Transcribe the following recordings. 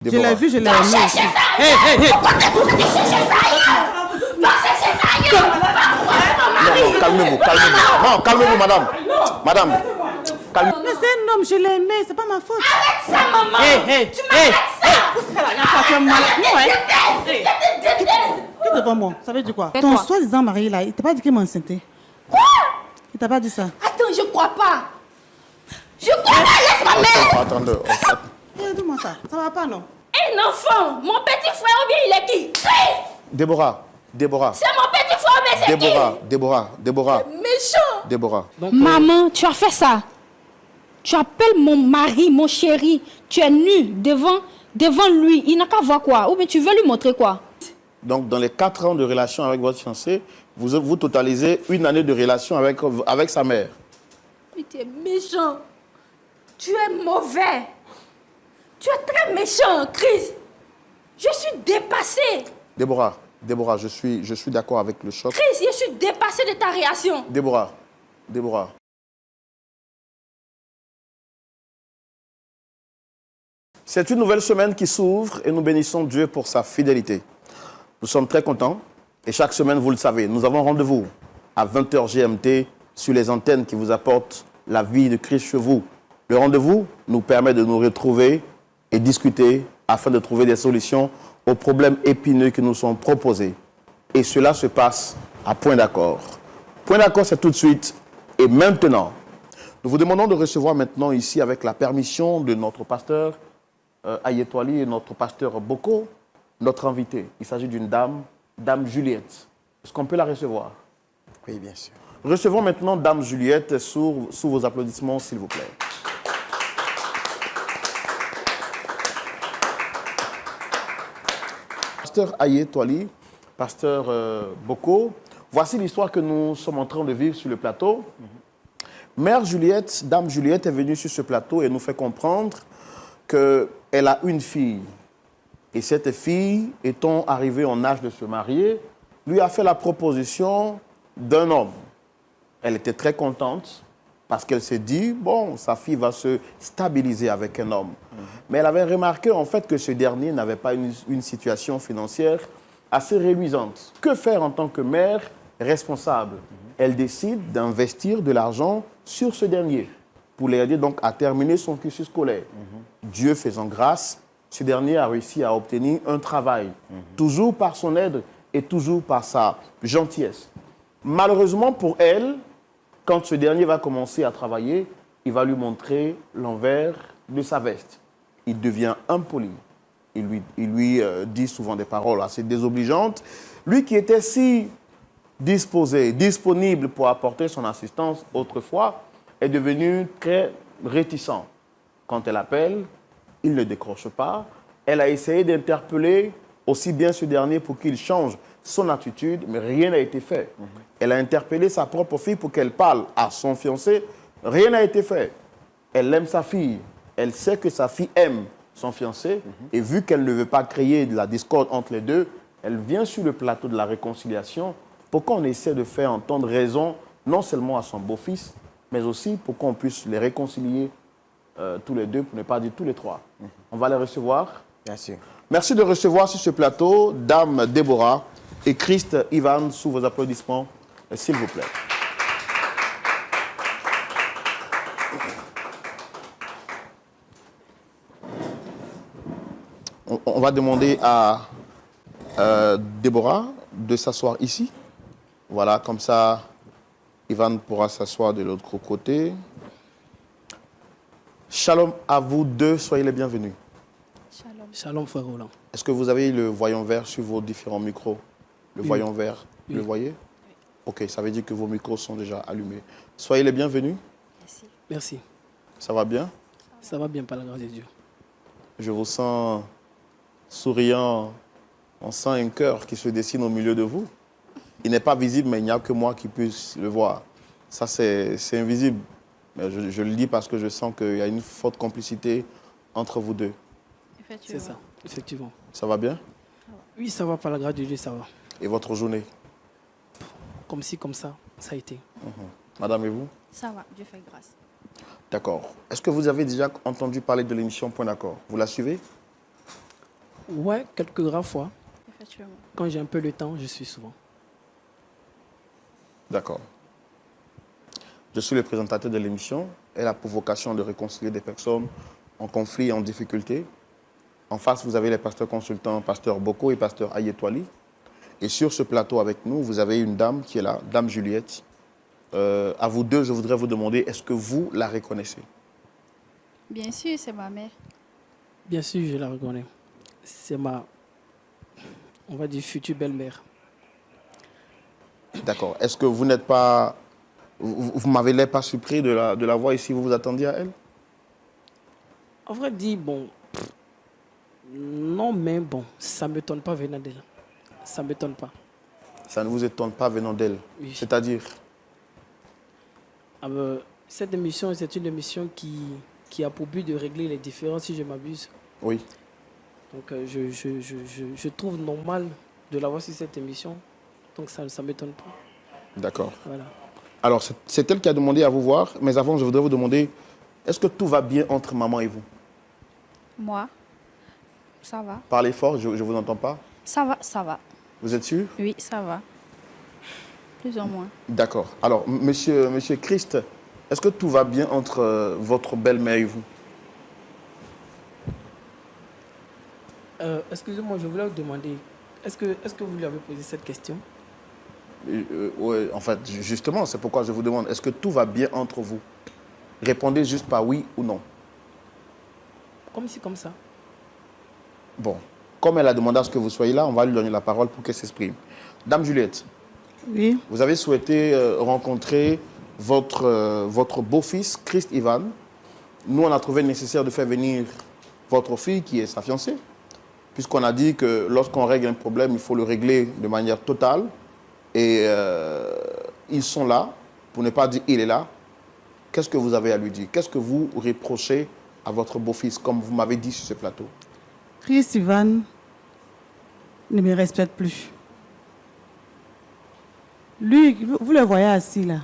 Je l'ai vu, je l'ai aimé. Hé, hé, hé! Non, calmez-vous, calmez-vous. Non, calmez-vous, madame. Madame, calmez-vous. Mais c'est un homme, je l'ai aimé, c'est pas ma faute. Hé, hé, hé, hé! Tu es malade. Non, hein? Quitte devant moi, ça veut dire quoi? Ton soi-disant mari là, il t'a pas dit qu'il m'enceinte. Quoi? Il t'a pas dit ça? Attends, je crois pas. Je crois pas, laisse ma mère. Attendez. Dis-moi ça, ça va pas non? Un enfant, mon petit frère ou bien il est qui? Christ! Déborah. C'est mon petit frère, mais c'est qui? Déborah. Méchant. Déborah. Donc, Maman, tu as fait ça. Tu appelles mon mari, mon chéri. Tu es nu devant lui. Il n'a qu'à voir quoi? Ou bien tu veux lui montrer quoi? Donc, dans les 4 ans de relation avec votre fiancé, vous totalisez 1 année de relation avec sa mère. Mais tu es méchant. Tu es mauvais. Tu es très méchant, Christ. Je suis dépassée. Déborah, je suis d'accord avec le choc. Christ, je suis dépassée de ta réaction. Déborah. C'est une nouvelle semaine qui s'ouvre et nous bénissons Dieu pour sa fidélité. Nous sommes très contents et chaque semaine, vous le savez, nous avons rendez-vous à 20h GMT sur les antennes qui vous apportent la vie de Christ chez vous. Le rendez-vous nous permet de nous retrouver et discuter afin de trouver des solutions aux problèmes épineux qui nous sont proposés. Et cela se passe à Point d'accord. Point d'accord, c'est tout de suite et maintenant. Nous vous demandons de recevoir maintenant ici, avec la permission de notre pasteur Ayetwali et notre pasteur Boko, notre invité. Il s'agit d'une dame, Dame Juliette. Est-ce qu'on peut la recevoir? Oui, bien sûr. Recevons maintenant Dame Juliette sous vos applaudissements, s'il vous plaît. Pasteur Ayetwali, pasteur Boko, voici l'histoire que nous sommes en train de vivre sur le plateau. Mère Juliette, Dame Juliette est venue sur ce plateau et nous fait comprendre qu'elle a une fille. Et cette fille, étant arrivée en âge de se marier, lui a fait la proposition d'un homme. Elle était très contente parce qu'elle s'est dit, bon, sa fille va se stabiliser avec un homme. Mais elle avait remarqué en fait que ce dernier n'avait pas une situation financière assez réluisante. Que faire en tant que mère responsable? Elle décide d'investir de l'argent sur ce dernier pour l'aider donc à terminer son cursus scolaire. Dieu faisant grâce, ce dernier a réussi à obtenir un travail, toujours par son aide et toujours par sa gentillesse. Malheureusement pour elle, quand ce dernier va commencer à travailler, il va lui montrer l'envers de sa veste. Il devient impoli. Il lui dit souvent des paroles assez désobligeantes. Lui qui était si disposé, disponible pour apporter son assistance autrefois, est devenu très réticent. Quand elle appelle, il ne décroche pas. Elle a essayé d'interpeller aussi bien ce dernier pour qu'il change son attitude, mais rien n'a été fait. Elle a interpellé sa propre fille pour qu'elle parle à son fiancé. Rien n'a été fait. Elle aime sa fille. Elle sait que sa fille aime son fiancé. Et vu qu'elle ne veut pas créer de la discorde entre les deux, elle vient sur le plateau de la réconciliation pour qu'on essaie de faire entendre raison non seulement à son beau-fils, mais aussi pour qu'on puisse les réconcilier tous les deux, pour ne pas dire tous les trois. On va les recevoir. Bien sûr. Merci de recevoir sur ce plateau Dame Déborah et Christ Ivan sous vos applaudissements, s'il vous plaît. On va demander à Déborah de s'asseoir ici. Voilà, comme ça, Ivan pourra s'asseoir de l'autre côté. Shalom à vous deux, soyez les bienvenus. Shalom, frère Roland. Est-ce que vous avez le voyant vert sur vos différents micros? Le voyant vert, Oui. le voyez? Ok, ça veut dire que vos micros sont déjà allumés. Soyez les bienvenus. Merci. Ça va bien? Ça va bien par la grâce de Dieu. Je vous sens souriant. On sent un cœur qui se dessine au milieu de vous. Il n'est pas visible, mais il n'y a que moi qui puisse le voir. Ça, c'est invisible. Mais je le dis parce que je sens qu'il y a une forte complicité entre vous deux. C'est ça, effectivement. Ça va bien? Oui, ça va par la grâce de Dieu, ça va. Et votre journée? Comme ci, comme ça a été. Madame et vous? Ça va, Dieu fait grâce. D'accord. Est-ce que vous avez déjà entendu parler de l'émission Point d'accord? Vous la suivez? Ouais, quelques rares fois. Effectivement. Quand j'ai un peu le temps, je suis souvent. D'accord. Je suis le présentateur de l'émission. Elle a pour vocation de réconcilier des personnes en conflit et en difficulté. En face, vous avez les pasteurs consultants, pasteur Boko et pasteur Ayetwali. Et sur ce plateau avec nous, vous avez une dame qui est là, dame Juliette. À vous deux, je voudrais vous demander, est-ce que vous la reconnaissez? Bien sûr, c'est ma mère. Bien sûr, je la reconnais. C'est ma, on va dire, future belle-mère. D'accord. Est-ce que vous n'êtes pas... Vous m'avez l'air pas surpris de la voir ici, vous vous attendiez à elle? En vrai dit, bon, non, mais bon, ça ne m'étonne pas venant d'elle. Ça ne m'étonne pas. Ça ne vous étonne pas venant d'elle? Oui. C'est-à-dire? Cette émission, c'est une émission qui a pour but de régler les différends, si je m'abuse. Oui. Donc, je trouve normal de l'avoir sur cette émission. Donc, ça ne m'étonne pas. D'accord. Voilà. Alors, c'est elle qui a demandé à vous voir, mais avant, je voudrais vous demander, est-ce que tout va bien entre maman et vous? Moi, ça va. Parlez fort, je ne vous entends pas. Ça va, ça va. Vous êtes sûr? Oui, ça va. Plus ou moins. D'accord. Alors, monsieur Christ, est-ce que tout va bien entre votre belle-mère et vous? Excusez-moi, je voulais vous demander, est-ce que vous lui avez posé cette question? Oui, en fait, justement, c'est pourquoi je vous demande, est-ce que tout va bien entre vous? Répondez juste par oui ou non. Comme si, comme ça. Bon, comme elle a demandé à ce que vous soyez là, on va lui donner la parole pour qu'elle s'exprime. Dame Juliette, Oui, vous avez souhaité rencontrer votre beau-fils, Christ Ivan. Nous, on a trouvé nécessaire de faire venir votre fille, qui est sa fiancée, puisqu'on a dit que lorsqu'on règle un problème, il faut le régler de manière totale. Et ils sont là, pour ne pas dire il est là. Qu'est-ce que vous avez à lui dire? Qu'est-ce que vous reprochez à votre beau-fils, comme vous m'avez dit sur ce plateau? Chris Ivan ne me respecte plus. Lui, vous le voyez assis là.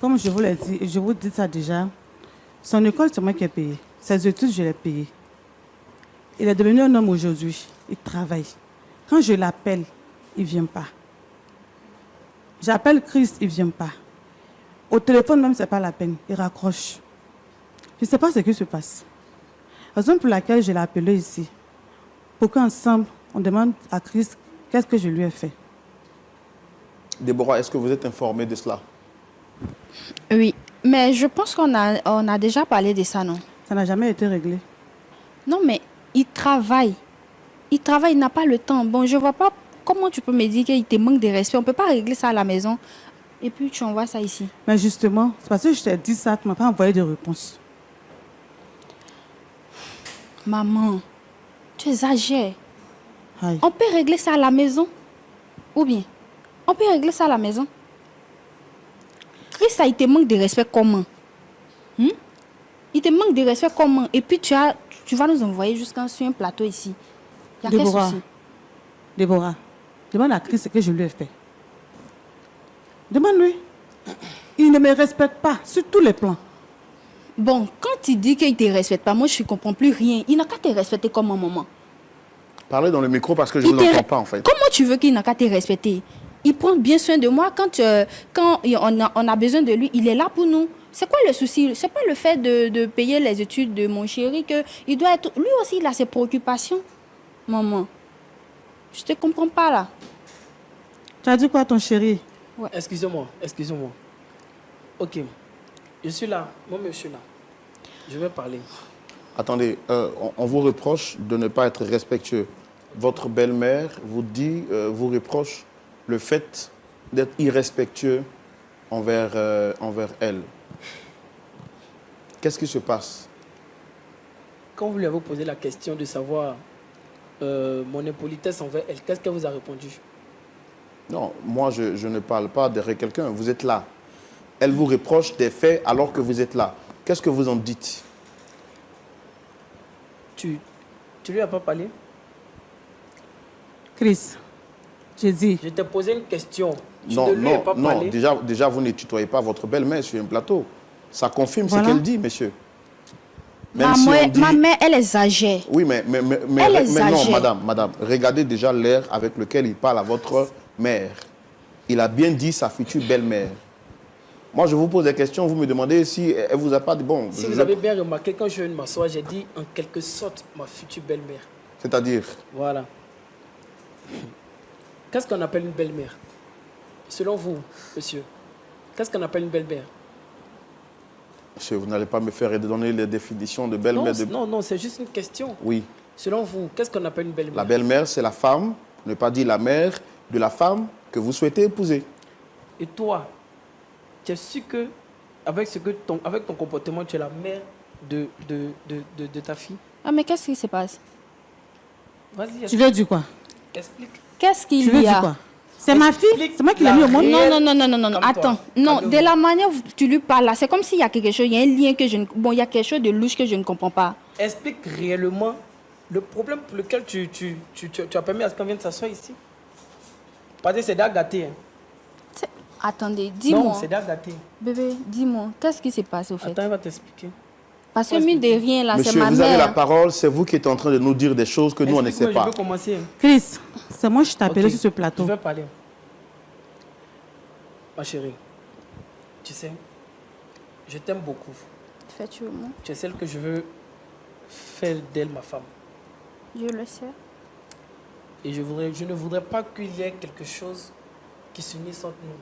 Comme je vous l'ai dit, et je vous dis ça déjà, son école, c'est moi qui ai payé. Ses études, je l'ai payé. Il est devenu un homme aujourd'hui. Il travaille. Quand je l'appelle, il ne vient pas. J'appelle Christ, il ne vient pas. Au téléphone même, ce n'est pas la peine. Il raccroche. Je ne sais pas ce qui se passe. Raison pour laquelle je l'ai appelé ici. Pour qu'ensemble, on demande à Christ qu'est-ce que je lui ai fait. Déborah, est-ce que vous êtes informée de cela? Oui, mais je pense qu'on a déjà parlé de ça, non? Ça n'a jamais été réglé. Non, mais il travaille. Il travaille, il n'a pas le temps. Bon, je ne vois pas comment tu peux me dire qu'il te manque de respect. On ne peut pas régler ça à la maison. Et puis, tu envoies ça ici. Mais justement, c'est parce que je t'ai dit ça, tu ne m'as pas envoyé de réponse. Maman, tu exagères. Aïe. On peut régler ça à la maison? Ou bien, on peut régler ça à la maison? Christ, il te manque de respect comment? Il te manque de respect comment? Et puis, tu vas nous envoyer jusqu'à sur un plateau ici. Il y a quel Déborah, souci? Déborah, demande à Christ ce que je lui ai fait. Demande-lui. Il ne me respecte pas sur tous les plans. Bon, quand il dit qu'il ne te respecte pas, moi, je ne comprends plus rien. Il n'a qu'à te respecter comme un maman. Parlez dans le micro parce que je ne vous entends pas en fait. Comment tu veux qu'il n'a qu'à te respecter? Il prend bien soin de moi. Quand on a besoin de lui, il est là pour nous. C'est quoi le souci? C'est pas le fait de payer les études de mon chéri que il doit être... Lui aussi, il a ses préoccupations. Maman, je te comprends pas là. Tu as dit quoi, ton chéri? Excusez-moi. Ok, je suis là. Moi-même, je suis là. Je vais parler. Attendez, on vous reproche de ne pas être respectueux. Votre belle-mère vous reproche le fait d'être irrespectueux envers elle. Qu'est-ce qui se passe? Quand vous lui avez posé la question de savoir mon impolitesse envers elle, qu'est-ce qu'elle vous a répondu? Non, moi je ne parle pas derrière quelqu'un. Vous êtes là. Elle vous reproche des faits alors que vous êtes là. Qu'est-ce que vous en dites? Tu lui as pas parlé? Chris, j'ai dit. Je t'ai posé une question. Tu Non, ne lui as pas parlé? déjà vous ne tutoyez pas votre belle-mère sur un plateau. Ça confirme Voilà. ce qu'elle dit, monsieur. Même si on dit... Ma mère, elle exagère. Oui, mais non, madame, regardez déjà l'air avec lequel il parle à votre mère. Il a bien dit sa future belle-mère. Moi, je vous pose des questions, vous me demandez si elle vous a pas dit bon. Si vous avez bien remarqué, quand je viens de m'asseoir, j'ai dit en quelque sorte ma future belle-mère. C'est-à-dire? Voilà. Qu'est-ce qu'on appelle une belle-mère? Selon vous, monsieur, qu'est-ce qu'on appelle une belle-mère? Monsieur, vous n'allez pas me faire donner les définitions de belle-mère. Non, c'est juste une question. Oui. Selon vous, qu'est-ce qu'on appelle une belle-mère? La belle-mère, c'est la femme, ne pas dire la mère de la femme que vous souhaitez épouser. Et toi, tu es sûr que avec ton comportement, tu es la mère de ta fille? Ah, mais qu'est-ce qui se passe? Vas-y, Tu veux dire quoi? explique. Qu'est-ce qu'il Tu veux y dire a? quoi? C'est ma fille, Explique c'est moi qui l'ai mis au monde. la Non, Calme-toi. attends. Non, Calme-toi. de la manière où tu lui parles là, c'est comme s'il y a quelque chose, il y a un lien que je ne... Bon, il y a quelque chose de louche que je ne comprends pas. Explique réellement le problème pour lequel tu as permis à ce qu'on vienne s'asseoir ici. Parce que c'est déjà gâté. Hein. Attendez, Non, dis-moi. c'est déjà gâté. Bébé, dis-moi, qu'est-ce qui s'est passé au fait? Attends, elle va t'expliquer. Parce que mine de rien là, c'est Monsieur, ma vous avez la mère. parole, c'est vous qui êtes en train de nous dire des choses que nous, on ne sait Explique-moi, pas. je peux commencer. Chris, c'est moi qui t'appelle Ok, sur ce plateau. Je vais parler. Ma chérie, tu sais, je t'aime beaucoup. Effectivement, Tu es celle que je veux faire d'elle ma femme. je le sais. Et je ne voudrais pas qu'il y ait quelque chose qui s'unisse entre nous.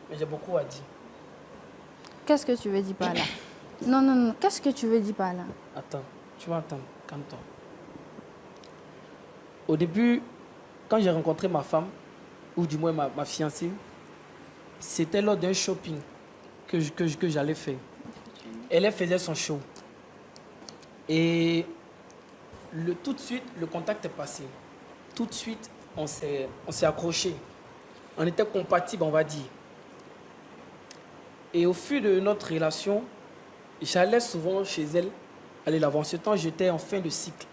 Mais j'ai beaucoup à dire. Qu'est-ce que tu veux dire par là? Non, qu'est-ce que tu veux dire par là? Attends, tu vas attendre, calme-toi. Au début, quand j'ai rencontré ma femme, ou du moins ma fiancée, c'était lors d'un shopping que j'allais faire. Elle faisait son show. Et tout de suite, le contact est passé. Tout de suite, on s'est accroché. On était compatibles, on va dire. Et au fil de notre relation, j'allais souvent chez elle, aller la voir. En ce temps, j'étais en fin de cycle,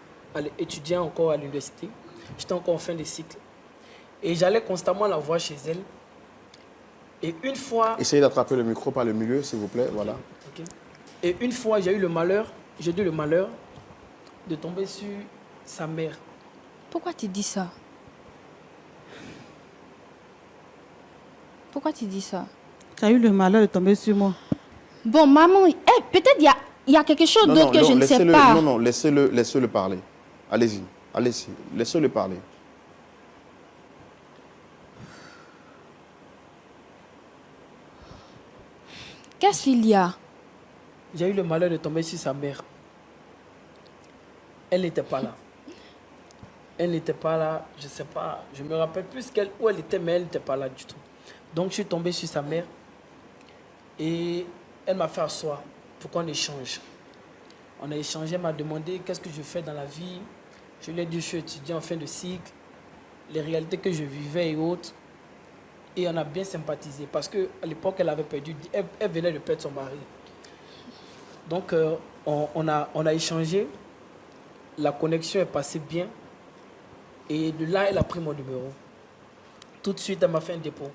étudiant encore à l'université. J'étais encore en fin de cycle. Et j'allais constamment la voir chez elle. Et une fois... Essayez d'attraper le micro par le milieu, s'il vous plaît, voilà. Okay. Et une fois, j'ai eu le malheur de tomber sur sa mère. Pourquoi tu dis ça? Pourquoi tu dis ça? Tu as eu le malheur de tomber sur moi. Bon, maman, peut-être il y a quelque chose d'autre que je ne sais pas. Non, laissez-le parler. Allez-y, laissez-le parler. Qu'est-ce qu'il y a? J'ai eu le malheur de tomber sur sa mère. Elle n'était pas là. Elle n'était pas là, je ne sais pas, je me rappelle plus où elle était, mais elle n'était pas là du tout. Donc je suis tombé sur sa mère et elle m'a fait asseoir pour qu'on échange. On a échangé, elle m'a demandé qu'est-ce que je fais dans la vie. Je lui ai dit je suis étudiant en fin de cycle, les réalités que je vivais et autres. Et on a bien sympathisé parce qu'à l'époque, elle venait de perdre son mari. Donc on a échangé, la connexion est passée bien. Et de là, elle a pris mon numéro. Tout de suite, elle m'a fait un dépôt.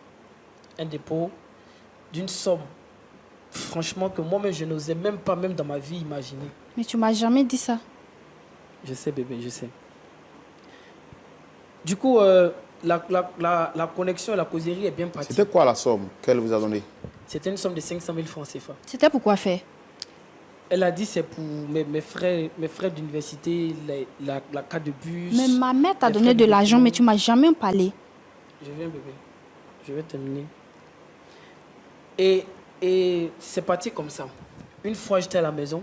Un dépôt d'une somme, franchement, que moi-même, je n'osais même pas, même dans ma vie, imaginer. Mais tu m'as jamais dit ça. Je sais, bébé, je sais. Du coup, la connexion et la causerie est bien partie. C'était quoi la somme qu'elle vous a donnée? C'était une somme de 500 000 francs CFA. C'était pour quoi faire? Elle a dit c'est pour mes frais d'université, la carte de bus. Mais ma mère t'a les donné frais de l'argent, document. mais tu m'as jamais parlé. Je viens, bébé. Je vais terminer. Et c'est parti comme ça. Une fois, j'étais à la maison.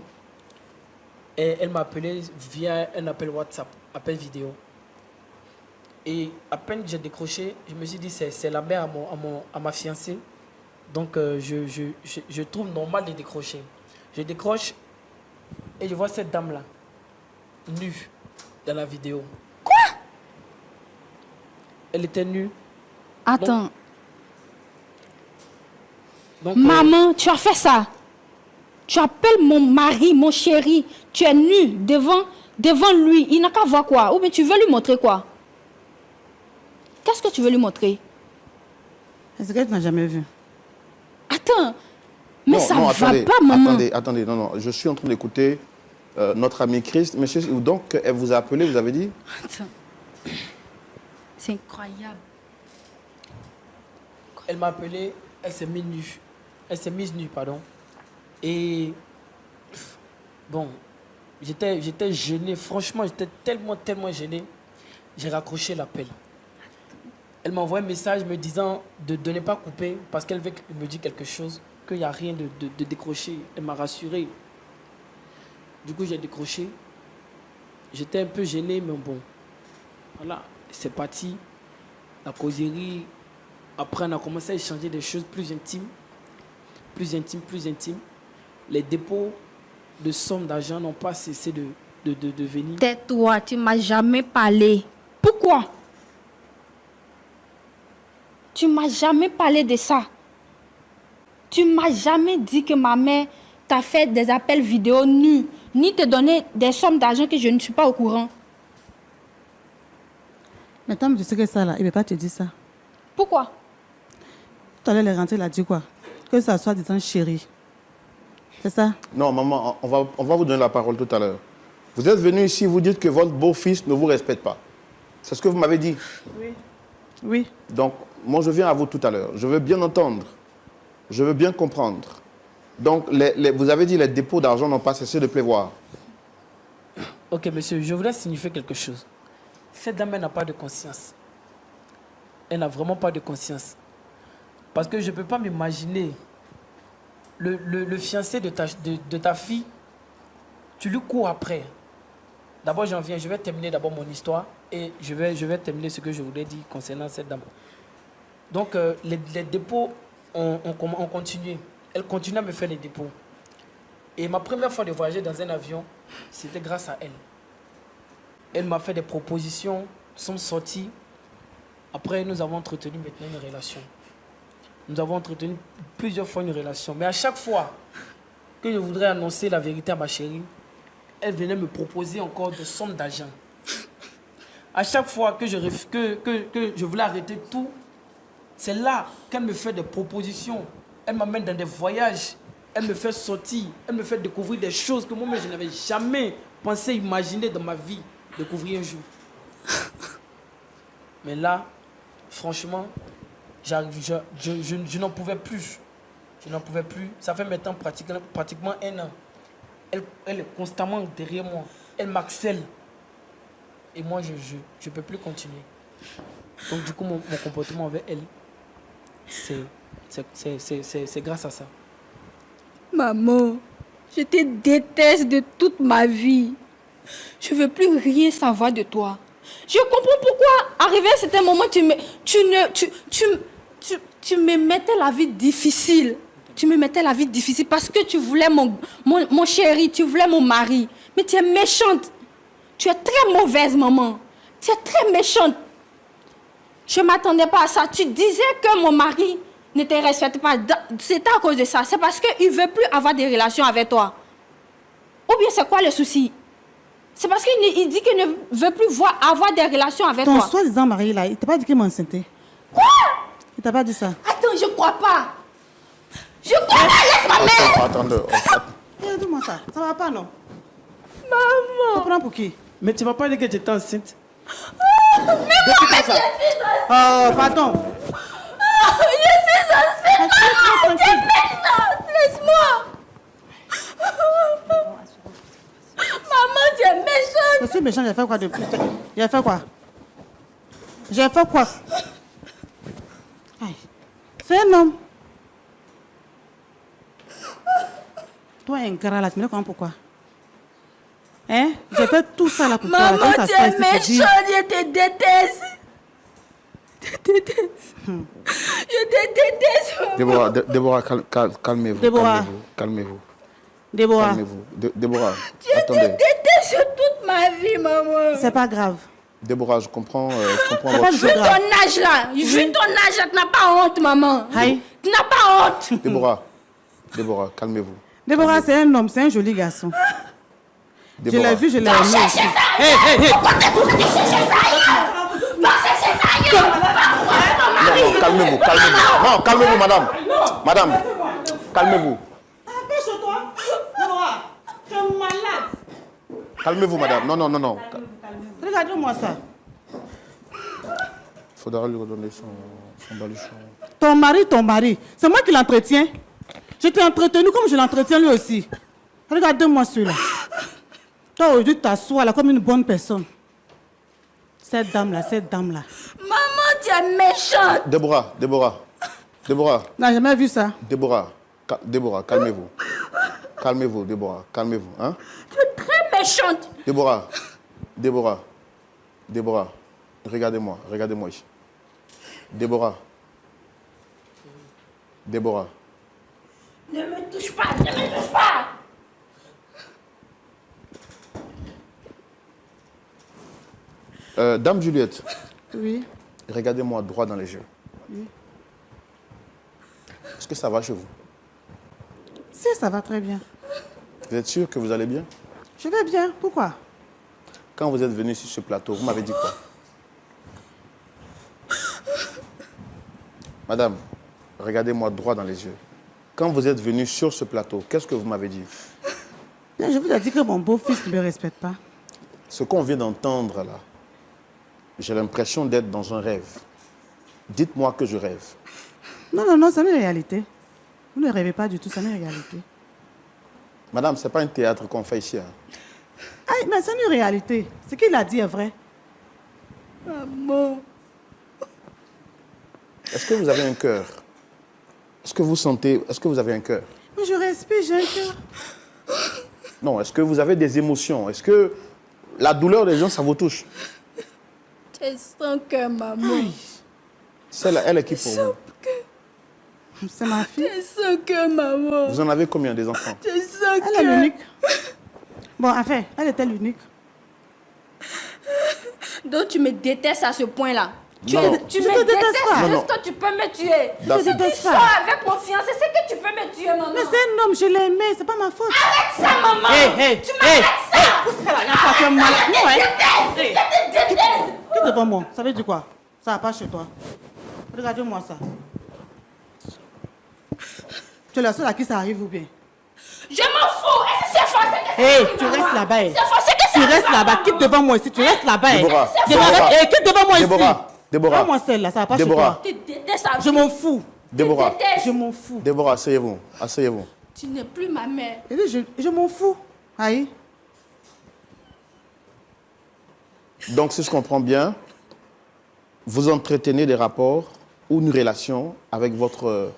Et elle m'a appelé via un appel WhatsApp, appel vidéo. Et à peine que j'ai décroché, je me suis dit c'est la mère à ma fiancée. Donc je trouve normal de décrocher. Je décroche et je vois cette dame-là, nue, dans la vidéo. Quoi? Elle était nue. Attends. Donc, Maman, tu as fait ça. Tu appelles mon mari, mon chéri. Tu es nu devant lui. Il n'a qu'à voir quoi? Ou bien tu veux lui montrer quoi? Qu'est-ce que tu veux lui montrer? Est-ce que tu n'as jamais vu? Attends. Mais Non, ça non, va attendez, pas, maman. Attendez, non, je suis en train d'écouter notre ami Christ. Monsieur, donc, elle vous a appelé, vous avez dit? Attends. C'est incroyable. Elle m'a appelé, elle s'est mise nue. Elle s'est mise nue, pardon. Et bon, j'étais gêné. Franchement, j'étais tellement gêné. J'ai raccroché l'appel. Elle m'a envoyé un message me disant de ne pas couper parce qu'elle veut me dire quelque chose, qu'il n'y a rien de décrocher. Elle m'a rassuré. Du coup, j'ai décroché. J'étais un peu gêné, mais bon. Voilà, c'est parti. La causerie. Après, on a commencé à échanger des choses plus intimes. Plus intimes. Les dépôts de sommes d'argent n'ont pas cessé de venir. Tais-toi, tu ne m'as jamais parlé. Pourquoi? Tu ne m'as jamais parlé de ça. Tu ne m'as jamais dit que ma mère t'a fait des appels vidéo nus, ni te donné des sommes d'argent que je ne suis pas au courant. Maintenant, tu sais que ça, là, il ne peut pas te dire ça. Pourquoi? Tout à l'heure, elle est rentrée, elle a dit quoi? Que ça soit disant chérie. C'est ça? Non, maman, on va vous donner la parole tout à l'heure. Vous êtes venu ici, vous dites que votre beau-fils ne vous respecte pas. C'est ce que vous m'avez dit? Oui. Oui. Donc, moi, je viens à vous tout à l'heure. Je veux bien entendre. Je veux bien comprendre. Donc, vous avez dit les dépôts d'argent n'ont pas cessé de pleuvoir. Ok, monsieur, je voudrais signifier quelque chose. Cette dame, elle n'a pas de conscience. Elle n'a vraiment pas de conscience. Parce que je ne peux pas m'imaginer le fiancé de ta fille, tu lui cours après. D'abord, j'en viens, je vais terminer d'abord mon histoire et je vais terminer ce que je voulais dire concernant cette dame. Donc, les dépôts ont continué. Elle continue à me faire les dépôts. Et ma première fois de voyager dans un avion, c'était grâce à elle. Elle m'a fait des propositions, nous sommes sortis. Après, nous avons entretenu maintenant une relation. Nous avons entretenu plusieurs fois une relation. Mais à chaque fois que je voudrais annoncer la vérité à ma chérie, elle venait me proposer encore des sommes d'argent. À chaque fois que je voulais arrêter tout, c'est là qu'elle me fait des propositions. Elle m'amène dans des voyages. Elle me fait sortir. Elle me fait découvrir des choses que moi-même je n'avais jamais pensé imaginer dans ma vie découvrir un jour. Mais là, franchement, je n'en pouvais plus. Je n'en pouvais plus. Ça fait maintenant pratiquement 1 an. Elle est constamment derrière moi. Elle m'harcèle. Et moi, je ne peux plus continuer. Donc, du coup, mon comportement avec elle, c'est grâce à ça. Maman, je te déteste de toute ma vie. Je ne veux plus rien savoir de toi. Je comprends pourquoi, arrivé à un certain moment, tu me mettais la vie difficile. Tu me mettais la vie difficile parce que tu voulais mon chéri, tu voulais mon mari. Mais tu es méchante. Tu es très mauvaise, maman. Tu es très méchante. Je ne m'attendais pas à ça. Tu disais que mon mari ne te respecte pas. C'est à cause de ça. C'est parce qu'il ne veut plus avoir des relations avec toi. Ou bien c'est quoi le souci? C'est parce qu'il dit qu'il ne veut plus avoir des relations avec toi. Ton soi-disant mari, là, il t'a pas dit qu'il m'enceintait. Quoi? Il t'a pas dit ça. Attends, je crois pas. Je crois pas, laisse ma mère. Attendez. Dis-moi ça. Ça va pas, non? Maman. Tu prends pour qui? Mais tu ne vas pas dire que tu étais enceinte. Mais moi, je suis Oh, pardon. Je suis enceinte. Maman, tu es méchante. Laisse-moi. Maman, tu es méchante. Je suis méchant, j'ai fait quoi de plus? J'ai fait quoi? J'ai fait quoi? Aïe. C'est un homme. Toi, ingrat là, tu me dis comment pourquoi? Hein? J'ai fait tout ça là pour toi. Maman, tu es méchante, je te déteste. Je te déteste. Je te déteste. Déborah, calmez-vous. Déborah. Calmez-vous. Déborah, Calmez-vous. Déborah, Je te attendez. déteste toute ma vie, maman. c'est pas grave. Déborah, je comprends C'est pas votre... du Vu tout ton grave. âge là, vu ton âge là, tu n'as pas honte, maman. Aïe. Tu n'as pas honte. Déborah, calmez-vous. Déborah, c'est un homme, c'est un joli garçon. Je Déborah. l'ai vu, je l'ai aimé aussi. Hé, hé, hé. Non, calmez-vous. Non, calmez-vous, madame. Madame, calmez-vous. Empêche-toi. Déborah, tu es malade. Calmez-vous, madame. Non, non, non, non. Regardez-moi ça. Il faudra lui redonner son baluchon. Ton mari. C'est moi qui l'entretiens. Je t'ai entretenu comme je l'entretiens lui aussi. Regardez-moi celui-là. Toi, aujourd'hui, tu t'assois là comme une bonne personne. Cette dame-là. Maman, tu es méchante. Déborah. n'a jamais vu ça. Déborah, calmez-vous. Calmez-vous, Déborah, calmez-vous. Hein? Tu es très méchante. Déborah, regardez-moi ici. Déborah. Ne me touche pas. Dame Juliette, Oui. regardez-moi droit dans les yeux. Oui. Est-ce que ça va chez vous? Si, ça va très bien. Vous êtes sûr que vous allez bien? Je vais bien. Pourquoi? Quand vous êtes venu sur ce plateau, vous m'avez dit quoi? Madame, regardez-moi droit dans les yeux. Quand vous êtes venu sur ce plateau, qu'est-ce que vous m'avez dit? Je vous ai dit que mon beau-fils ne me respecte pas. Ce qu'on vient d'entendre là, j'ai l'impression d'être dans un rêve. Dites-moi que je rêve. Non, c'est une réalité. Vous ne rêvez pas du tout, c'est une réalité. Madame, ce n'est pas un théâtre qu'on fait ici. Hein. Aïe, mais c'est une réalité. Ce qu'il a dit est vrai. Maman. Est-ce que vous avez un cœur? Est-ce que vous avez un cœur? Mais je respire, j'ai un cœur. Non, est-ce que vous avez des émotions? Est-ce que la douleur des gens, ça vous touche? Tu es sans cœur, maman. Celle-là, elle est qui pour vous? C'est ma Tu fille. es sans cœur, maman. Vous en avez combien des enfants? Tu es sans Elle est cœur. l'unique. Bon, enfin, elle était l'unique. Donc tu me détestes à ce point-là. Tu Non. me Je te déteste détestes pas. Non, non. jusqu'à tu peux me tuer. D'accord. Si tu déteste pas. sors avec mon fiancé, c'est que tu peux me tuer, maman. Mais c'est un homme, je l'aimais, c'est pas ma faute. Arrête ça, maman. Tu m'arrêtes ça. Pousse-toi là, là, tu es malade. Non, hein. Je te déteste. Quitte devant moi. Ça veut dire quoi? Ça va pas chez toi. Regardez-moi ça. Tu es la seule à qui ça arrive ou bien? Je m'en fous. Est-ce que c'est forcé que ça Hé, arrive, tu maman? restes là-bas. C'est forcé que ça Tu arrive, restes là-bas. maman. Quitte devant moi ici. Tu restes là-bas. Déborah, Quitte devant moi ici. Déborah. Prends-moi celle-là, ça va pas Déborah. chez Tu détestes à toi. Je m'en fous. Déborah, Je m'en fous. Déborah, asseyez-vous. Tu n'es plus ma mère. Je m'en fous. Aïe. Donc, si je comprends bien, vous entretenez des rapports ou une relation avec votre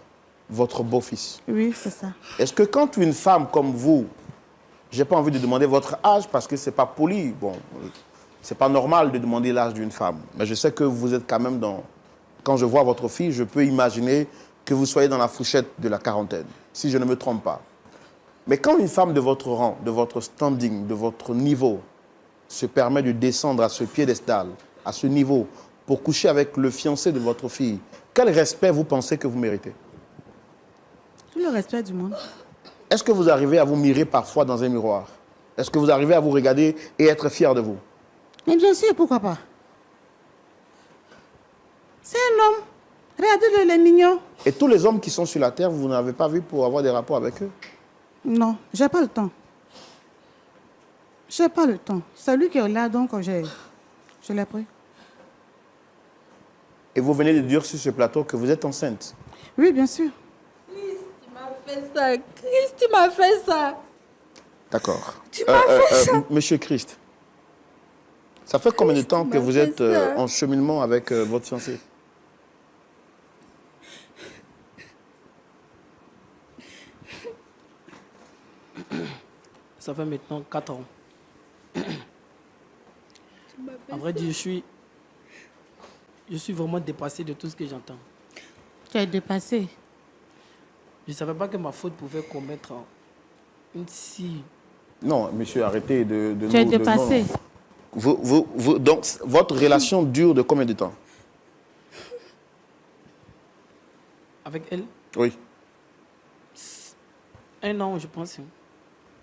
beau-fils. Oui, c'est ça. Est-ce que quand une femme comme vous, j'ai pas envie de demander votre âge parce que c'est pas poli, bon, c'est pas normal de demander l'âge d'une femme, mais je sais que vous êtes quand même dans... Quand je vois votre fille, je peux imaginer que vous soyez dans la fourchette de la quarantaine, si je ne me trompe pas. Mais quand une femme de votre rang, de votre standing, de votre niveau, se permet de descendre à ce piédestal, à ce niveau, pour coucher avec le fiancé de votre fille, quel respect vous pensez que vous méritez? Tout le respect du monde. Est-ce que vous arrivez à vous mirer parfois dans un miroir? Est-ce que vous arrivez à vous regarder et être fier de vous? Mais bien sûr, pourquoi pas? C'est un homme. Regardez-le, il est mignon. Et tous les hommes qui sont sur la terre, vous n'avez pas vu pour avoir des rapports avec eux? Non, j'ai pas le temps. J'ai pas le temps. C'est lui qui est là, donc je l'ai pris. Et vous venez de dire sur ce plateau que vous êtes enceinte. Oui, bien sûr. Tu m'as fait ça. Christ, tu m'as fait ça. D'accord. Tu m'as fait ça. Monsieur Christ, ça fait combien de temps que m'as vous fait êtes ça. en cheminement avec votre fiancé? Ça fait maintenant 4 ans. En vrai dire, je suis vraiment dépassé de tout ce que j'entends. Tu es dépassé. Je ne savais pas que ma faute pouvait commettre une si... Non, monsieur, arrêtez de Tu es nous- dépassé. non. Donc, votre relation dure de combien de temps? Avec elle, Oui. 1 an, je pense.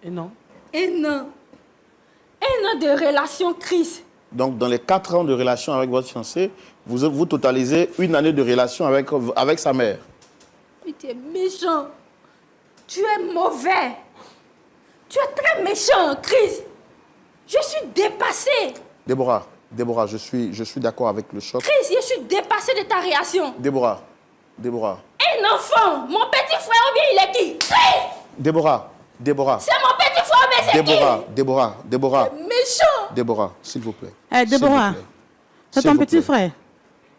1 an. Un an. Un an de relation, Chris. Donc, dans les 4 ans de relation avec votre fiancé, vous totalisez 1 année de relation avec sa mère. Mais tu es méchant. Tu es mauvais. Tu es très méchant, Chris. Je suis dépassée. Déborah, je suis d'accord avec le choc. Chris, je suis dépassée de ta réaction. Déborah. Un enfant, mon petit frère ou bien il est qui? Chris! Déborah. C'est mon petit frère ou bien c'est qui? Déborah. Méchant. Déborah, s'il vous plaît. Déborah, c'est ton petit frère.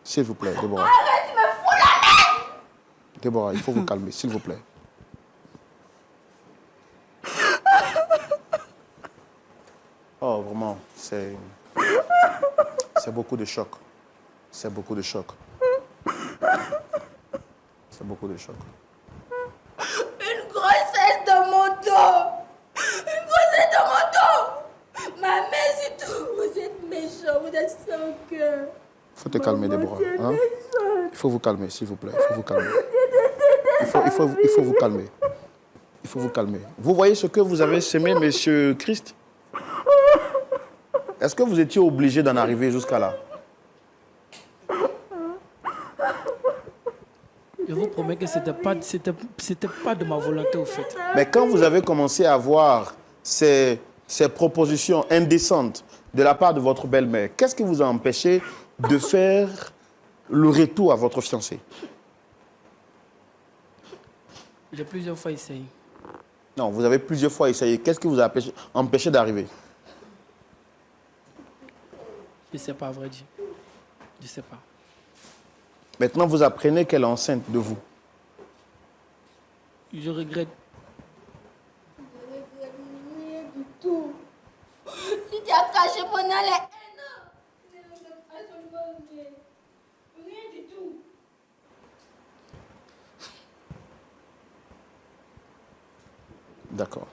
S'il vous plaît, Déborah. Arrête, tu me fous la merde. Déborah, il faut vous calmer, s'il vous plaît. Oh, vraiment, c'est beaucoup de choc. C'est beaucoup de choc. Une grossesse dans mon dos. Ma mère, c'est tout. Vous êtes méchant, vous êtes sans cœur. Il faut te calmer, Déborah. Hein? Il faut vous calmer, s'il vous plaît. Il faut vous calmer. Il faut vous calmer. Il faut vous calmer. Vous voyez ce que vous avez semé, monsieur Christ? Est-ce que vous étiez obligé d'en arriver jusqu'à là? Je vous promets que c'était pas de ma volonté au fait. Mais quand vous avez commencé à voir ces propositions indécentes de la part de votre belle-mère, qu'est-ce qui vous a empêché de faire le retour à votre fiancé? J'ai plusieurs fois essayé. Non, vous avez plusieurs fois essayé. Qu'est-ce qui vous a empêché d'arriver? Je ne sais pas, à vrai dire. Je ne sais pas. Maintenant, vous apprenez qu'elle est enceinte de vous. Je regrette. Je regrette rien du tout. Si tu as caché pendant les 1 an, je ne regrette absolument rien. Rien du tout. D'accord.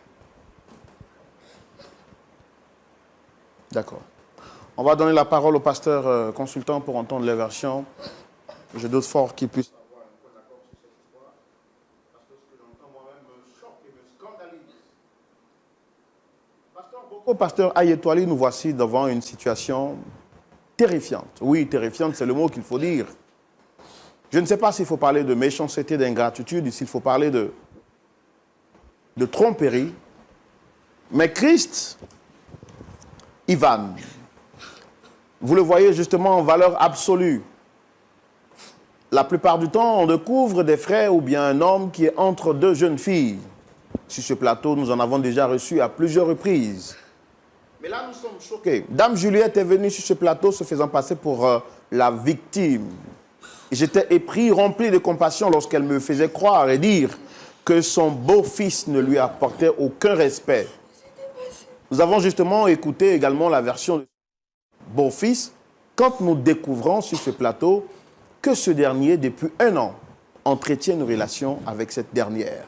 On va donner la parole au pasteur consultant pour entendre les versions. Je doute fort qu'il puisse avoir un point d'accord sur cette histoire. Parce que ce que j'entends moi-même me choque et me scandalise. Pasteur Boko, pasteur Ayetwali, nous voici devant une situation terrifiante. Oui, terrifiante, c'est le mot qu'il faut dire. Je ne sais pas s'il faut parler de méchanceté, d'ingratitude, s'il faut parler de tromperie. Mais Christ, Ivan, vous le voyez justement en valeur absolue. La plupart du temps, on découvre des frères ou bien un homme qui est entre deux jeunes filles. Sur ce plateau, nous en avons déjà reçu à plusieurs reprises. Mais là, nous sommes choqués. Dame Juliette est venue sur ce plateau se faisant passer pour la victime. J'étais épris, rempli de compassion lorsqu'elle me faisait croire et dire que son beau-fils ne lui apportait aucun respect. Nous avons justement écouté également la version de beau-fils quand nous découvrons sur ce plateau que ce dernier, depuis 1 an, entretient une relation avec cette dernière.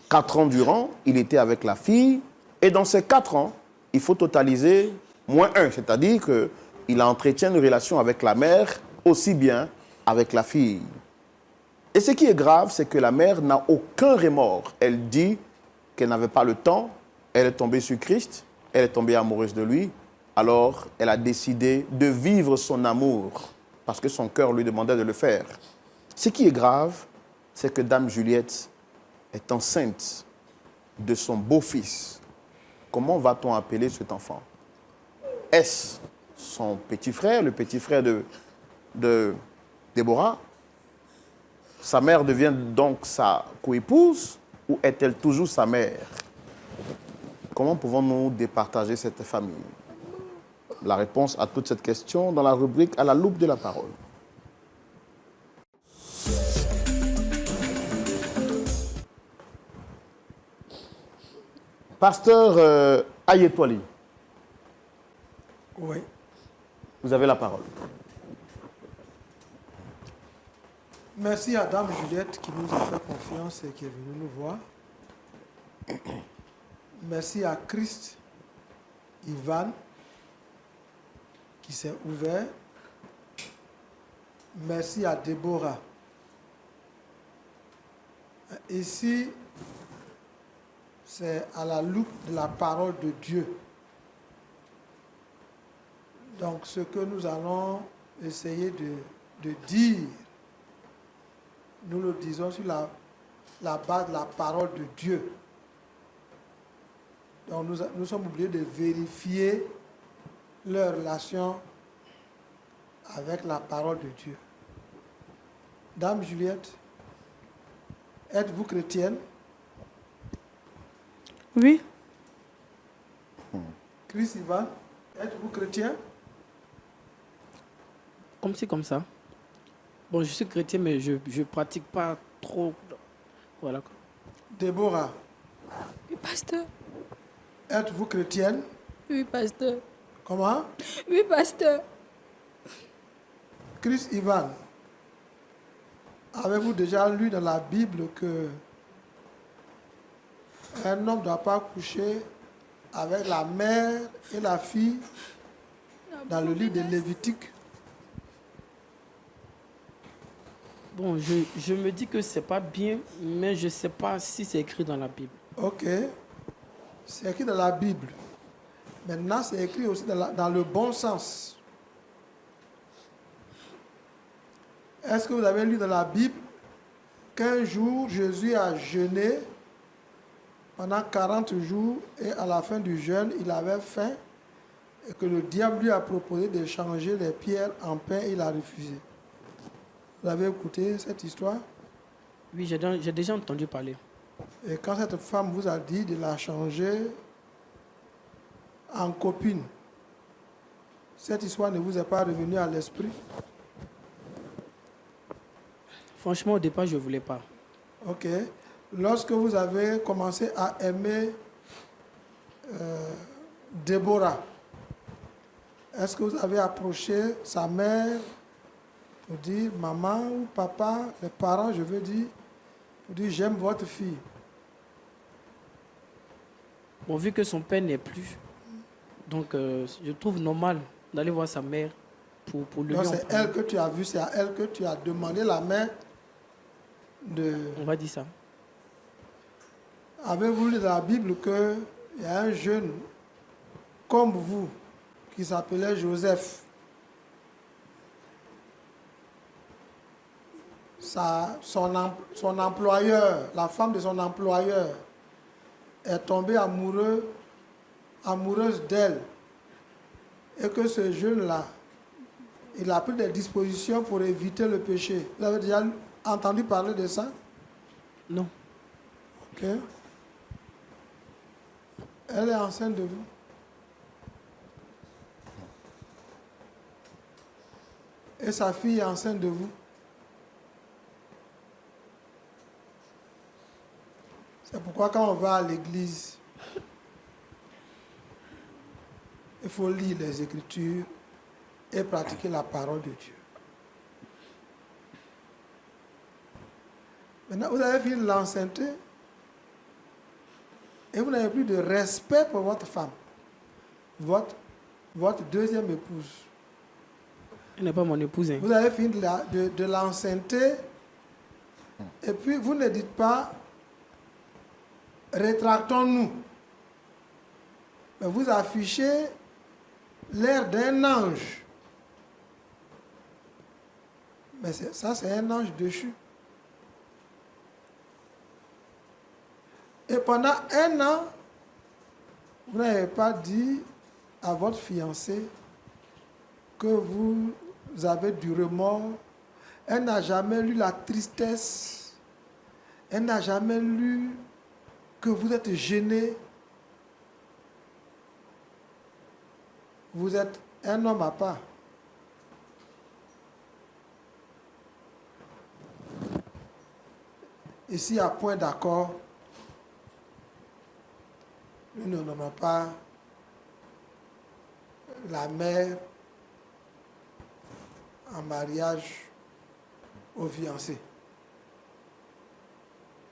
4 ans durant, il était avec la fille, et dans ces 4 ans, il faut totaliser -1, c'est-à-dire qu'il a entretient une relation avec la mère, aussi bien avec la fille. Et ce qui est grave, c'est que la mère n'a aucun remords. Elle dit qu'elle n'avait pas le temps, elle est tombée sur Christ, elle est tombée amoureuse de lui, alors elle a décidé de vivre son amour, parce que son cœur lui demandait de le faire. Ce qui est grave, c'est que Dame Juliette est enceinte de son beau-fils. Comment va-t-on appeler cet enfant? Est-ce son petit frère, le petit frère de Déborah? Sa mère devient donc sa coépouse ou est-elle toujours sa mère? Comment pouvons-nous départager cette famille? La réponse à toute cette question dans la rubrique à la loupe de la parole. Pasteur Ayetwali. Oui. Vous avez la parole. Merci à Dame Juliette qui nous a fait confiance et qui est venue nous voir. Merci à Christ, Ivan, qui s'est ouvert. Merci à Déborah. Ici, c'est à la loupe de la parole de Dieu. Donc, ce que nous allons essayer de dire, nous le disons sur la base de la parole de Dieu. Donc nous sommes obligés de vérifier leur relation avec la parole de Dieu. Dame Juliette, êtes-vous chrétienne? Oui. Chris Ivan, êtes-vous chrétien? Comme ci, comme ça. Bon, je suis chrétien, mais je ne pratique pas trop. Voilà. Déborah, Oui, pasteur. êtes-vous chrétienne? Oui, pasteur. Comment? Oui, pasteur. Chris Ivan, avez-vous déjà lu dans la Bible que un homme ne doit pas coucher avec la mère et la fille dans le livre de Lévitique? Bon, je me dis que c'est pas bien, mais je ne sais pas si c'est écrit dans la Bible. Ok, c'est écrit dans la Bible. Maintenant, c'est écrit aussi dans le bon sens. Est-ce que vous avez lu dans la Bible qu'un jour, Jésus a jeûné pendant 40 jours et à la fin du jeûne, il avait faim et que le diable lui a proposé de changer les pierres en pain et il a refusé? Vous avez écouté cette histoire? Oui, j'ai déjà entendu parler. Et quand cette femme vous a dit de la changer en copine, cette histoire ne vous est pas revenue à l'esprit? Franchement, au départ, je ne voulais pas. Ok. Lorsque vous avez commencé à aimer Déborah, est-ce que vous avez approché sa mère pour dire, maman ou papa, les parents, je veux dire, pour dire, j'aime votre fille? Bon, vu que son père n'est plus, donc je trouve normal d'aller voir sa mère pour le Donc lui en c'est parler. elle que tu as vue, c'est à elle que tu as demandé la main de... On va dire ça. Avez-vous lu dans la Bible qu'il y a un jeune comme vous qui s'appelait Joseph? Son employeur, la femme de son employeur, est tombée amoureuse d'elle. Et que ce jeune-là, il a pris des dispositions pour éviter le péché. Vous avez déjà entendu parler de ça? Non. Ok. Elle est enceinte de vous. Et sa fille est enceinte de vous. C'est pourquoi quand on va à l'église, il faut lire les Écritures et pratiquer la parole de Dieu. Maintenant, vous avez fini l'enceinte et vous n'avez plus de respect pour votre femme, votre deuxième épouse. Elle n'est pas mon épouse. Hein. Vous avez fini de l'enceinte et puis vous ne dites pas rétractons-nous. Mais vous affichez l'air d'un ange. Mais ça, c'est un ange déchu. Et pendant 1 an, vous n'avez pas dit à votre fiancé que vous avez du remords. Elle n'a jamais lu la tristesse. Elle n'a jamais lu que vous êtes gêné. Vous êtes un homme à part. Ici, à point d'accord, nous ne donnons pas la mère en mariage au fiancé.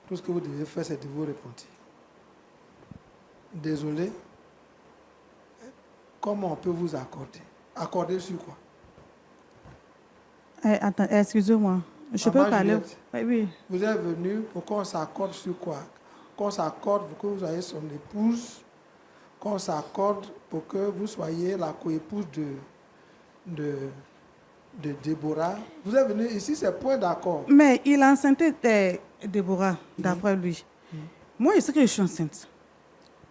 Tout ce que vous devez faire, c'est de vous repentir. Désolé. Comment on peut vous accorder? Accorder sur quoi? Attends, excusez-moi. Je Maman peux parler? Juliette. Oui, oui. Vous êtes venu pour qu'on s'accorde sur quoi? Qu'on s'accorde pour que vous soyez son épouse, qu'on s'accorde pour que vous soyez la coépouse de Déborah. Vous êtes venu ici, c'est point d'accord. Mais il a enceinté Déborah, d'après lui. Moi, je sais que je suis enceinte.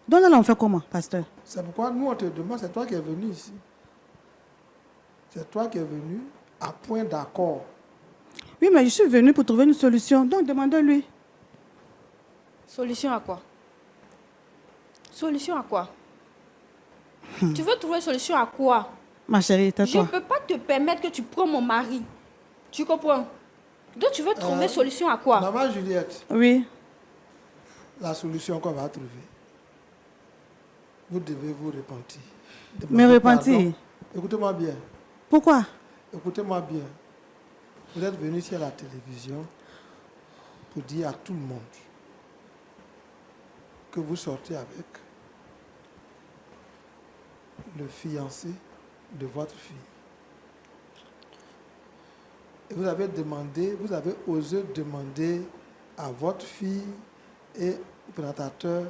Donc là, on fait comment, pasteur? C'est pourquoi nous, on te demande, c'est toi qui es venu ici. C'est toi qui es venu à point d'accord. Oui, mais je suis venue pour trouver une solution. Donc, demandez-lui. Solution à quoi? Solution à quoi? Tu veux trouver solution à quoi? Ma chérie, Je ne tais-toi. peux pas te permettre que tu prends mon mari. Tu comprends? Donc tu veux trouver solution à quoi? Maman Juliette, Oui. la solution qu'on va trouver, vous devez vous repentir. Me repentir? Pardon. Écoutez-moi bien. Pourquoi? Écoutez-moi bien. Vous êtes venu ici à la télévision pour dire à tout le monde que vous sortez avec le fiancé de votre fille. Et vous avez demandé, vous avez osé demander à votre fille et au présentateur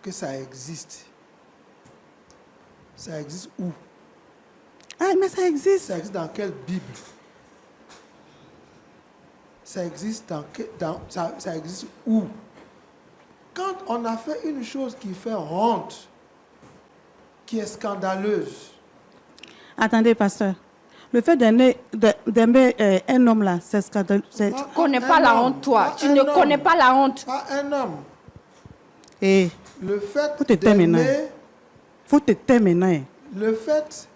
que ça existe. Ça existe où? Ah, mais ça existe. Ça existe dans quelle Bible? Ça existe ça existe où? Quand on a fait une chose qui fait honte, qui est scandaleuse, Attendez, pasteur. Le fait d'aimer un homme là, c'est scandaleux. Tu ne connais pas la honte, toi. Tu ne connais pas la honte. pas un homme. Et Le fait Faut te taire maintenant. d'aimer, faut te taire maintenant. le fait,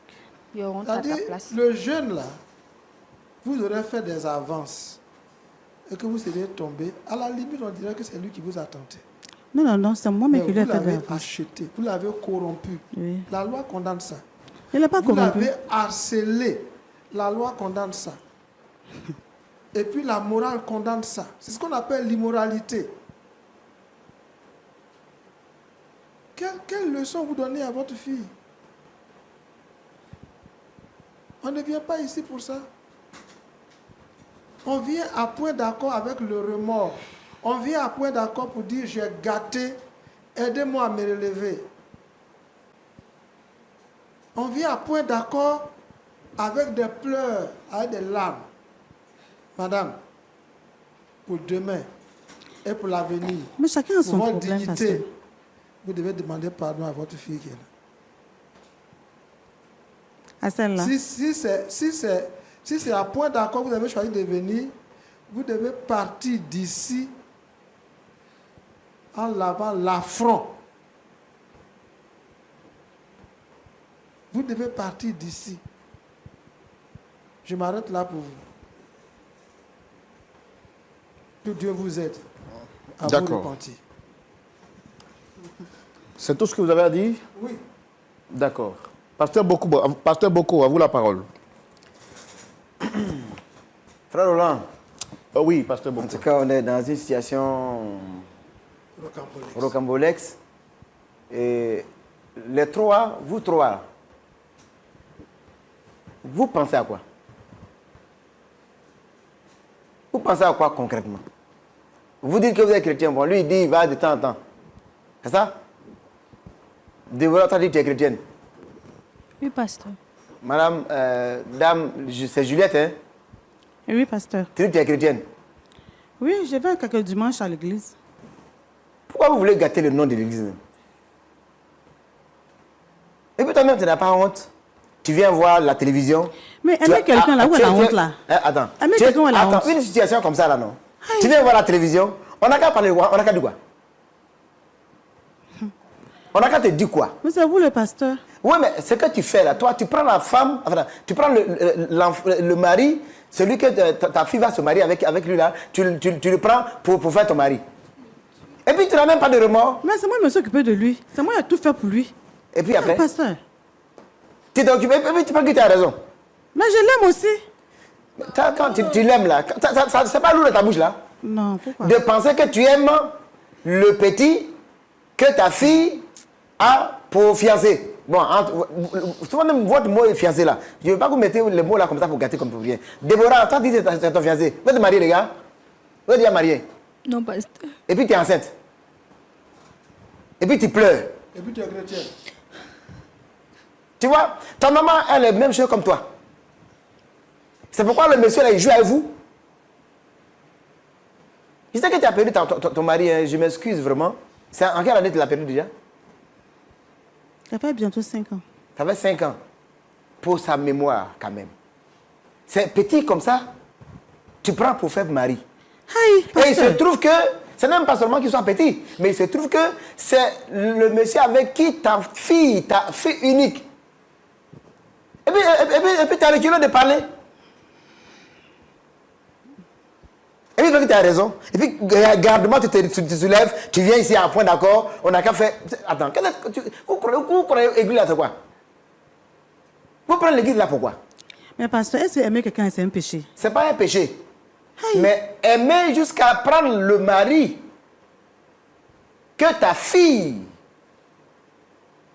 Il y a honte à ta c'est-à-dire place. le jeune là, vous aurez fait des avances et que vous seriez tombé, à la limite on dirait que c'est lui qui vous a tenté. Non, non, non, c'est moi-même Mais qui lui ai vous fait l'avez de la acheté, vous l'avez corrompu. Oui. La loi condamne ça. Il n'est pas Vous corrompu. l'avez harcelé. La loi condamne ça. Et puis la morale condamne ça. C'est ce qu'on appelle l'immoralité. Quelle leçon vous donnez à votre fille? On ne vient pas ici pour ça. On vient à point d'accord avec le remords. On vient à point d'accord pour dire j'ai gâté, aidez-moi à me relever. On vient à point d'accord avec des pleurs, avec des larmes. Madame, pour demain et pour l'avenir, Mais chacun a pour son votre problème, pasteur. dignité, vous devez demander pardon à votre fille qui est là. À celle-là. Si c'est à point d'accord que vous avez choisi de venir, vous devez partir d'ici en lavant l'affront. Vous devez partir d'ici. Je m'arrête là pour vous. Que Dieu vous aide à vous D'accord. repentir. C'est tout ce que vous avez à dire? Oui. D'accord. Pasteur Boko, à vous la parole. Frère Roland, Oui, Pasteur en Boko. tout cas, on est dans une situation Rocambolesque. rocambolesque. Et les trois, vous trois, vous pensez à quoi? Vous pensez à quoi concrètement? Vous dites que vous êtes chrétien. Bon, lui, il dit qu'il va de temps en temps. C'est ça? Déborah, tu as dit que tu es chrétienne. Oui, pasteur. Madame, dame, c'est Juliette, hein? Oui, pasteur. Tu dis que tu es chrétienne. Oui, je vais quelques dimanches à l'église. Pourquoi vous voulez gâter le nom de l'église même? Et puis toi-même, tu n'as pas honte. Tu viens voir la télévision. Mais aimer quelqu'un là, où est la honte là? Attends. Aimer quelqu'un, où est la Attends, honte? une situation comme ça là, non? Tu viens voir la télévision, on n'a qu'à parler de quoi? On n'a qu'à dire quoi? On n'a qu'à te dire quoi? Mais c'est vous le pasteur. Oui, mais ce que tu fais là, toi, tu prends la femme, enfin, tu prends le mari, celui que ta fille va se marier avec lui là, tu le prends pour faire ton mari. Et puis tu n'as même pas de remords. Mais c'est moi qui me suis occupé de lui. C'est moi qui ai tout fait pour lui. Et puis après, Pasteur. tu t'es occupé, et puis tu penses que tu as raison. Mais je l'aime aussi. Quand tu l'aimes là, c'est pas lourd de ta bouche là. Non, pourquoi? De penser que tu aimes le petit que ta fille a pour fiancé. Bon, souvent même votre mot est fiancé là. Je ne veux pas que vous mettez les mots là comme ça pour gâter comme pour rien. Déborah, toi tu dis que c'est ton fiancé. Vous êtes marié les gars? Vous êtes déjà marié? Non, pasteur. Et puis tu es enceinte. Et puis tu pleures. Et puis tu es chrétien. Tu vois, ta maman, elle est même chose comme toi. C'est pourquoi le monsieur là, il joue avec vous. Je sais que tu as perdu ton mari, hein, je m'excuse vraiment. C'est en quelle année tu l'as perdu déjà? Ça fait bientôt 5 ans. Ça fait 5 ans. Pour sa mémoire, quand même. C'est petit comme ça, tu prends pour faire mari. Aïe, Et il se pasteur. trouve que, c'est même pas seulement qu'il soit petit, mais il se trouve que c'est le monsieur avec qui ta fille unique. Et puis tu as le culot de parler. Et puis tu as raison. Et puis garde-moi, tu te soulèves, tu viens ici à un point d'accord, on n'a qu'à faire... Attends, vous croyez l'église là, c'est quoi? Vous prenez l'église là pourquoi? Mais pasteur, est-ce que aimer quelqu'un, c'est un péché? C'est pas un péché. Mais aimer jusqu'à prendre le mari que ta fille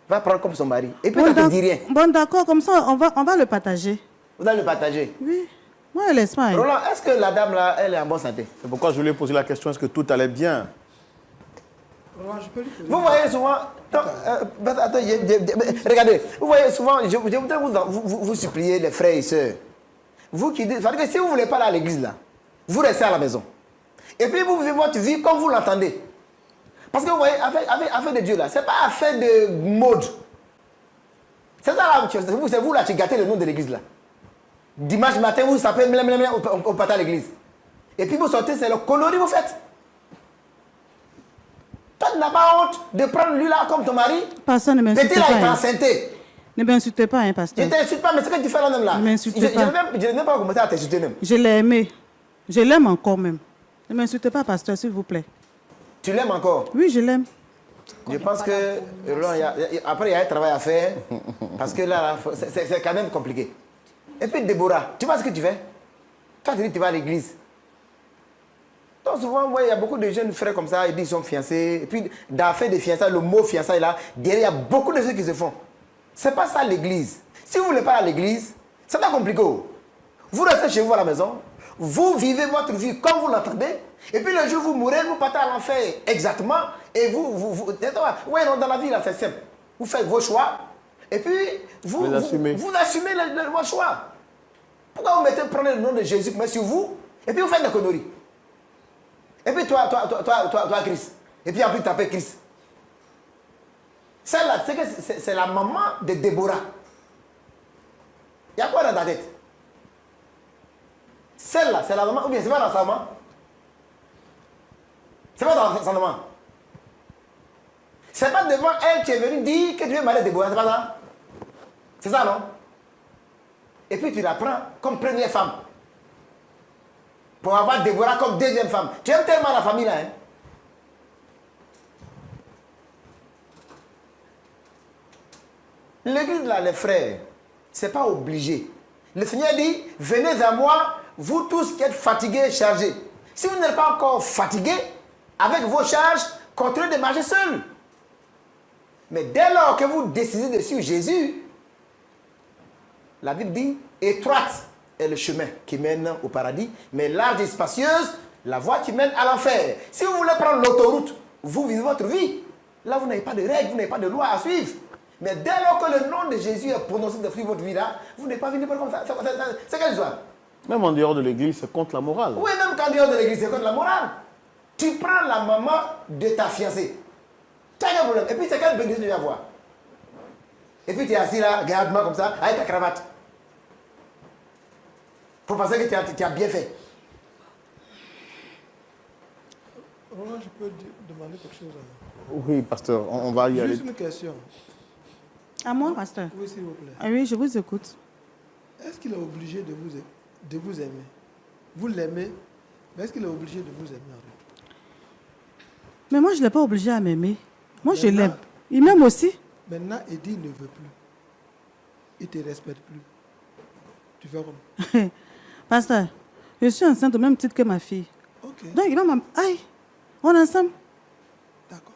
va prendre comme son mari. Et puis ça ne te dit rien. Bon, d'accord, comme ça, on va le partager. Vous allez le partager. Oui. Moi, laisse pas. Roland, est-ce que la dame là, elle est en bonne santé? C'est pourquoi je voulais poser la question, est-ce que tout allait bien? Roland, je peux lui poser Vous voyez souvent... Attends, regardez, vous voyez souvent, je voudrais vous supplier, les frères et sœurs. Vous qui dites, c'est-à-dire que si vous ne voulez pas aller à l'église là, vous restez à la maison. Et puis vous vivez votre vie comme vous l'entendez. Parce que vous voyez, affaire de Dieu là, ce n'est pas affaire de mode. C'est ça là, c'est vous là qui gâtez le nom de l'église là. Dimanche matin, vous sapez au pâté à l'église. Et puis vous sortez, c'est le coloris vous faites. Toi, tu n'as pas honte de prendre lui là comme ton mari? Pasteur, ne m'insultez Petit là, il pas. t'a Hein. enceinte. Ne m'insultez pas, hein, Je pasteur. ne t'insulte pas, mais ce que tu fais là même là. Ne m'insultez pas. Je n'ai même pas commencé à t'insulter même. Je l'ai aimé. Je l'aime encore même. Ne m'insultez pas, pasteur, s'il vous plaît. Tu l'aimes encore? Oui, je l'aime. Je pense que après, il y a un travail à faire. Parce que là, c'est quand même compliqué. Et puis, Déborah, tu vois ce que tu fais? Toi, tu dis que tu vas à l'église. Donc, souvent, il y a beaucoup de jeunes frères comme ça, ils disent qu'ils sont fiancés. Et puis, dans l'affaire des fiançailles, le mot fiançailles là, derrière, il y a beaucoup de choses qui se font. Ce n'est pas ça l'église. Si vous ne voulez pas aller à l'église, c'est pas compliqué. Vous restez chez vous à la maison, vous vivez votre vie comme vous l'entendez, et puis le jour où vous mourrez, vous partez à l'enfer exactement, et vous dans la vie, là, c'est simple. Vous faites vos choix, et puis vous assumez vos choix. Pourquoi vous prenez le nom de Jésus sur vous, et puis vous faites des conneries? Et puis toi, Christ. Et puis en plus, tu t'appelles Christ. Celle-là, c'est la maman de Déborah. Il y a quoi dans ta tête? Celle-là, c'est la maman, ou bien c'est pas dans sa maman? C'est pas dans sa maman. C'est pas devant elle qui est venue dire que tu veux marier Déborah, c'est pas ça? C'est ça, non? Et puis tu la prends comme première femme. Pour avoir Déborah comme deuxième femme. Tu aimes tellement la famille là, hein? L'église là, les frères, c'est pas obligé. Le Seigneur dit, venez à moi, vous tous qui êtes fatigués et chargés. Si vous n'êtes pas encore fatigués, avec vos charges, continuez de marcher seul. Mais dès lors que vous décidez de suivre Jésus, la Bible dit, étroite est le chemin qui mène au paradis, mais large et spacieuse, la voie qui mène à l'enfer. Si vous voulez prendre l'autoroute, vous vivez votre vie. Là, vous n'avez pas de règles, vous n'avez pas de loi à suivre. Mais dès lors que le nom de Jésus est prononcé de vivre votre vie là, vous n'êtes pas venu comme ça. C'est quelle histoire? Même en dehors de l'église, c'est contre la morale. Oui, même quand dehors de l'église, c'est contre la morale. Tu prends la maman de ta fiancée. Tu as un problème. Et puis c'est quelle bénédiction tu vas voir? Et puis tu es assis là, regarde-moi comme ça, avec ta cravate. Pour penser que tu as bien fait. Roland, je peux demander quelque chose à vous. Oui, pasteur, on va y aller. Juste une question. À moi, pasteur? Oui, s'il vous plaît. Ah oui, je vous écoute. Est-ce qu'il est obligé de vous aimer? Vous l'aimez, mais est-ce qu'il est obligé de vous aimer en retour? Mais moi, je ne l'ai pas obligé à m'aimer. Moi, je Maintenant- l'aime. Il m'aime aussi. Maintenant, il dit qu'il ne veut plus. Il ne te respecte plus. Tu fais comme? Pasteur, je suis enceinte au même titre que ma fille. Ok, Donc, il va m'en... Aïe, on est ensemble. d'accord.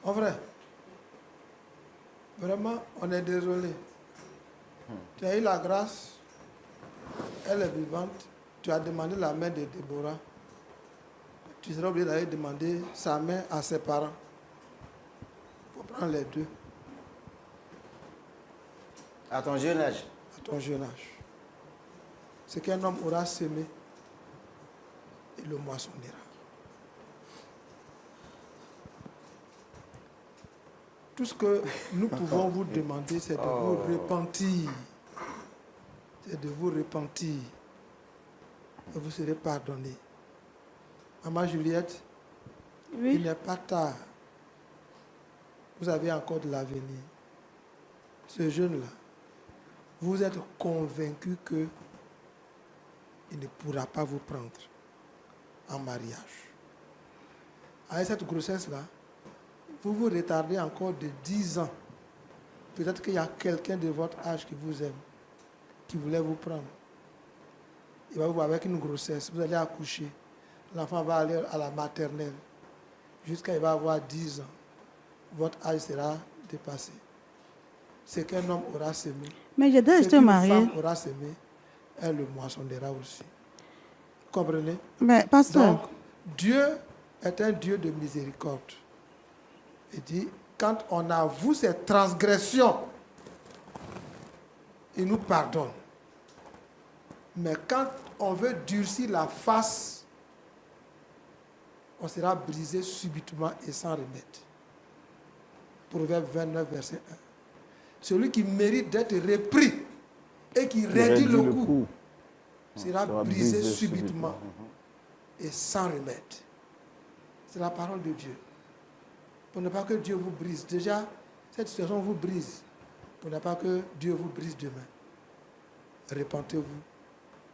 En vrai, vraiment, on est désolé. Tu as eu la grâce, elle est vivante. Tu as demandé la main de Déborah. Tu seras obligé d'aller demander sa main à ses parents. Il faut prendre les deux À ton jeune âge. à ton jeune âge. Ce qu'un homme aura semé, et le moissonnera. Tout ce que nous pouvons vous demander, c'est de vous repentir. C'est de vous repentir. Et vous serez pardonné. Maman Juliette, Oui. il n'est pas tard. Vous avez encore de l'avenir. Ce jeune-là, vous êtes convaincu que il ne pourra pas vous prendre en mariage. Avec cette grossesse-là, vous vous retardez encore de 10 ans. Peut-être qu'il y a quelqu'un de votre âge qui vous aime, qui voulait vous prendre. Il va vous voir avec une grossesse, vous allez accoucher. L'enfant va aller à la maternelle jusqu'à il va avoir 10 ans. Votre âge sera dépassé. Ce qu'un homme aura semé, Mais j'ai déjà ce été qu'une mariée. femme aura semé, elle le moissonnera aussi. Comprenez? Mais, pasteur, Donc, Dieu est un Dieu de miséricorde. Il dit, quand on avoue ses transgressions, il nous pardonne. Mais quand on veut durcir la face, on sera brisé subitement et sans remède. Proverbe 29, verset 1. Celui qui mérite d'être repris et qui raidit le cou sera brisé subitement et sans remède. C'est la parole de Dieu. Pour ne pas que Dieu vous brise. Déjà, cette situation vous brise. Pour ne pas que Dieu vous brise demain. Repentez-vous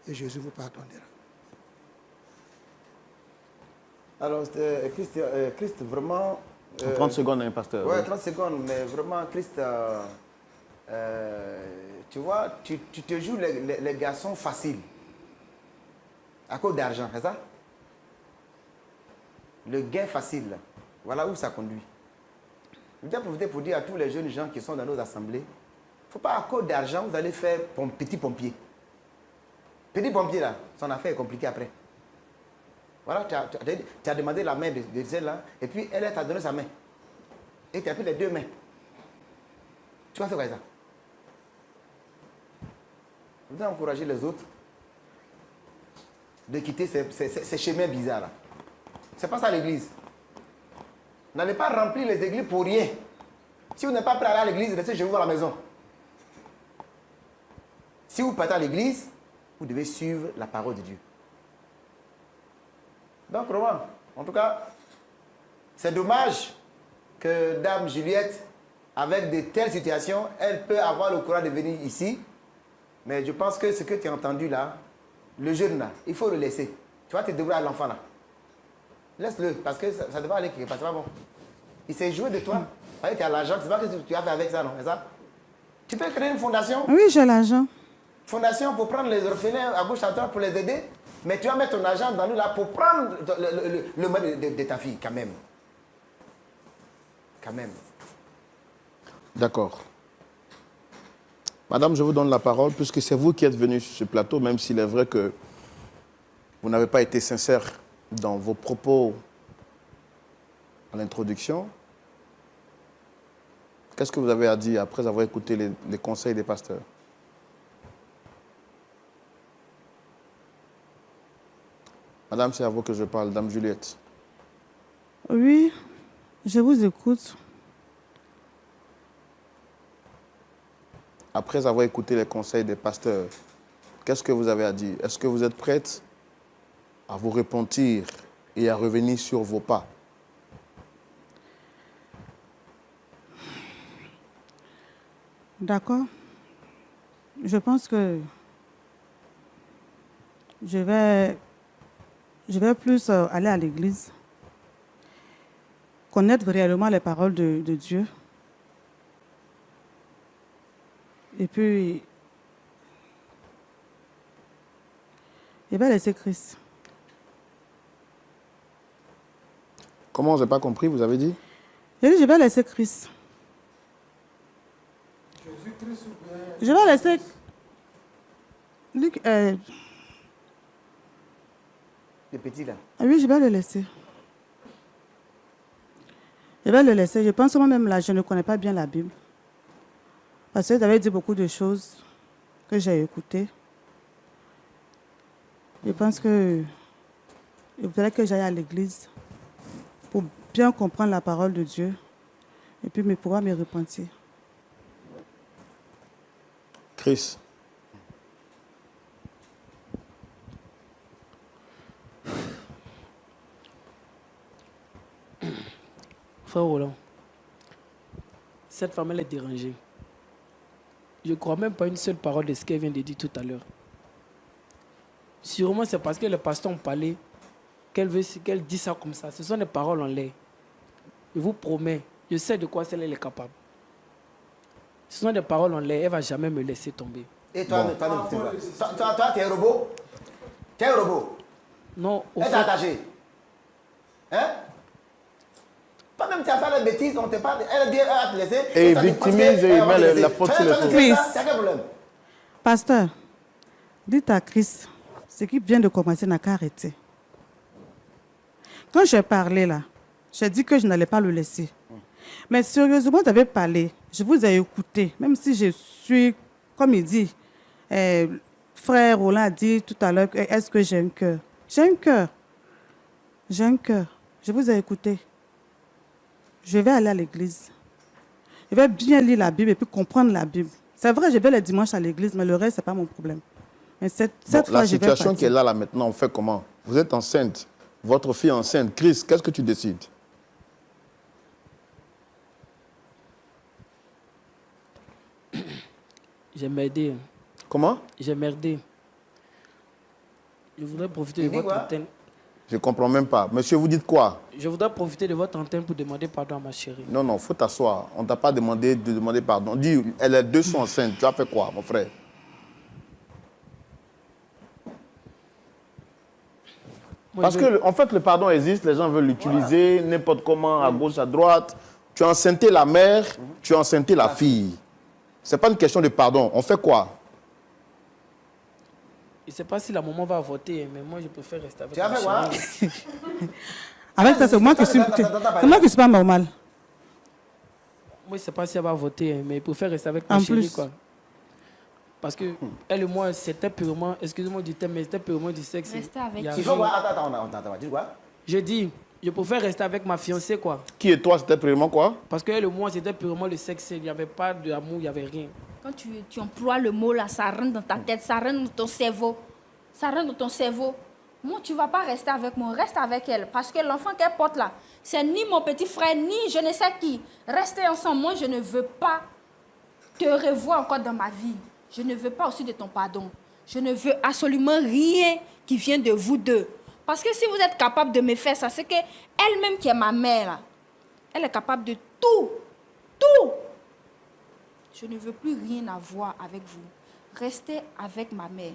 et Jésus vous pardonnera. Alors, Christ, vraiment... En 30 secondes, hein, pasteur. Ouais, Oui. 30 secondes, mais vraiment, Christ, tu vois, tu te joues les garçons faciles. À cause d'argent, c'est ça? Le gain facile, là. Voilà où ça conduit. Je vais profiter pour dire à tous les jeunes gens qui sont dans nos assemblées, il ne faut pas à cause d'argent, vous allez faire petit pompier. Petit pompier, là, son affaire est compliquée après. Voilà, tu as demandé la main de celle-là, et puis elle t'a donné sa main. Et tu as pris les deux mains. Tu vas faire quoi ça? Vous devez encourager les autres de quitter ces chemins bizarres-là. Ce n'est pas ça l'église. N'allez pas remplir les églises pour rien. Si vous n'êtes pas prêt à aller à l'église, restez chez vous à la maison. Si vous partez à l'église, vous devez suivre la parole de Dieu. Donc, vraiment, en tout cas, c'est dommage que Dame Juliette, avec de telles situations, elle peut avoir le courage de venir ici. Mais je pense que ce que tu as entendu là, le jeune là, il faut le laisser. Tu vas te débrouiller à l'enfant là. Laisse-le, parce que ça devrait aller quelque part, c'est pas bon. Il s'est joué de toi. Tu as l'argent, c'est pas ce que tu as fait avec ça, non? C'est ça? Tu peux créer une fondation. oui, j'ai l'argent. Fondation pour prendre les orphelins à gauche à droite pour les aider. Mais tu vas mettre ton argent dans nous là pour prendre le mal de ta fille, quand même. Quand même. D'accord. Madame, je vous donne la parole, puisque c'est vous qui êtes venue sur ce plateau, même s'il est vrai que vous n'avez pas été sincère dans vos propos à l'introduction. Qu'est-ce que vous avez à dire après avoir écouté les conseils des pasteurs? Madame, c'est à vous que je parle, Dame Juliette. Oui, je vous écoute. Après avoir écouté les conseils des pasteurs, qu'est-ce que vous avez à dire? Est-ce que vous êtes prête à vous repentir et à revenir sur vos pas? D'accord. Je pense que je vais plus aller à l'église, connaître réellement les paroles de Dieu. Et puis, je vais laisser Christ. Comment? Je n'ai pas compris, vous avez dit? J'ai dit, je vais laisser Christ. Jésus-Christ ou bien... Je vais laisser... Le petit là. oui, je vais le laisser. Je vais le laisser. Je pense moi-même là, je ne connais pas bien la Bible. Parce que vous avez dit beaucoup de choses que j'ai écoutées. Je pense que Il fallait que j'aille à l'église pour bien comprendre la parole de Dieu et puis pouvoir me repentir. Chris. Frère Roland, cette femme, elle est dérangée. Je ne crois même pas une seule parole de ce qu'elle vient de dire tout à l'heure. Sûrement, c'est parce que les pasteurs ont parlé qu'elle dit ça comme ça. Ce sont des paroles en l'air. Je vous promets, je sais de quoi elle est capable. Ce sont des paroles en l'air, elle ne va jamais me laisser tomber. Et toi, toi, tu es un robot? Tu es un robot? Non, au Elle fait, t'a attaché. Hein? Toi-même, tu as fait la bêtise, on te parle, elle va te laisser. Et toi, tu victimise penses et qu'elle va te met laisser. la faute sur les Toi, autres. tu fais ça, c'est quel problème? Pasteur, dites à Christ, ce qui vient de commencer n'a qu'à arrêter. Quand j'ai parlé là, j'ai dit que je n'allais pas le laisser. Mais sérieusement, vous avez parlé, je vous ai écouté, même si je suis, comme il dit, frère Roland a dit tout à l'heure, est-ce que j'ai un cœur? J'ai un cœur. J'ai un cœur. Je vous ai écouté. Je vais aller à l'église. Je vais bien lire la Bible et puis comprendre la Bible. C'est vrai, je vais le dimanche à l'église, mais le reste, ce n'est pas mon problème. Mais cette Bon, fois, la je vais situation qui est partir. là maintenant, on fait comment? Vous êtes enceinte. Votre fille est enceinte. Chris, qu'est-ce que tu décides? j'ai merdé. Comment? J'ai merdé. Je voudrais profiter de Tu dis votre quoi? antenne. Je ne comprends même pas. Monsieur, vous dites quoi? Je voudrais profiter de votre antenne pour demander pardon à ma chérie. Non, non, il faut t'asseoir. On ne t'a pas demandé de demander pardon. Dis, elle est deux sont enceintes. Tu as fait quoi, mon frère? Moi, Parce je veux- que, en fait, le pardon existe. Les gens veulent l'utiliser n'importe comment, à gauche, à droite. Tu as enceinté la mère, tu as enceinté la fille. Ce n'est pas une question de pardon. On fait quoi? Je ne sais pas si la maman va voter, mais moi, je préfère rester avec Tu as ma fait quoi? chérie. Avec ça, c'est moi qui suis, c'est moi qui suis pas normal. Moi, je ne sais pas si elle va voter, mais je préfère rester avec ma En chérie, plus. quoi. Parce que elle et moi, c'était purement, excusez-moi du terme, mais c'était purement du sexe. Rester avec Il y a Il faut rien. quoi? Attends, dis quoi? Je dis, je préfère rester avec ma fiancée, quoi. Qui et toi, c'était vraiment quoi? Parce qu'elle et moi, c'était purement le sexe. Il n'y avait pas d'amour, il n'y avait rien. Quand tu emploies le mot là, ça rentre dans ta tête, ça rentre dans ton cerveau. Ça rentre dans ton cerveau. Moi, tu ne vas pas rester avec moi, reste avec elle. Parce que l'enfant qu'elle porte là, c'est ni mon petit frère, ni je ne sais qui. Restez ensemble. Moi, je ne veux pas te revoir encore dans ma vie. Je ne veux pas aussi de ton pardon. Je ne veux absolument rien qui vienne de vous deux. Parce que si vous êtes capable de me faire ça, c'est qu'elle-même qui est ma mère, là, elle est capable de tout. Tout. Je ne veux plus rien avoir avec vous. Restez avec ma mère.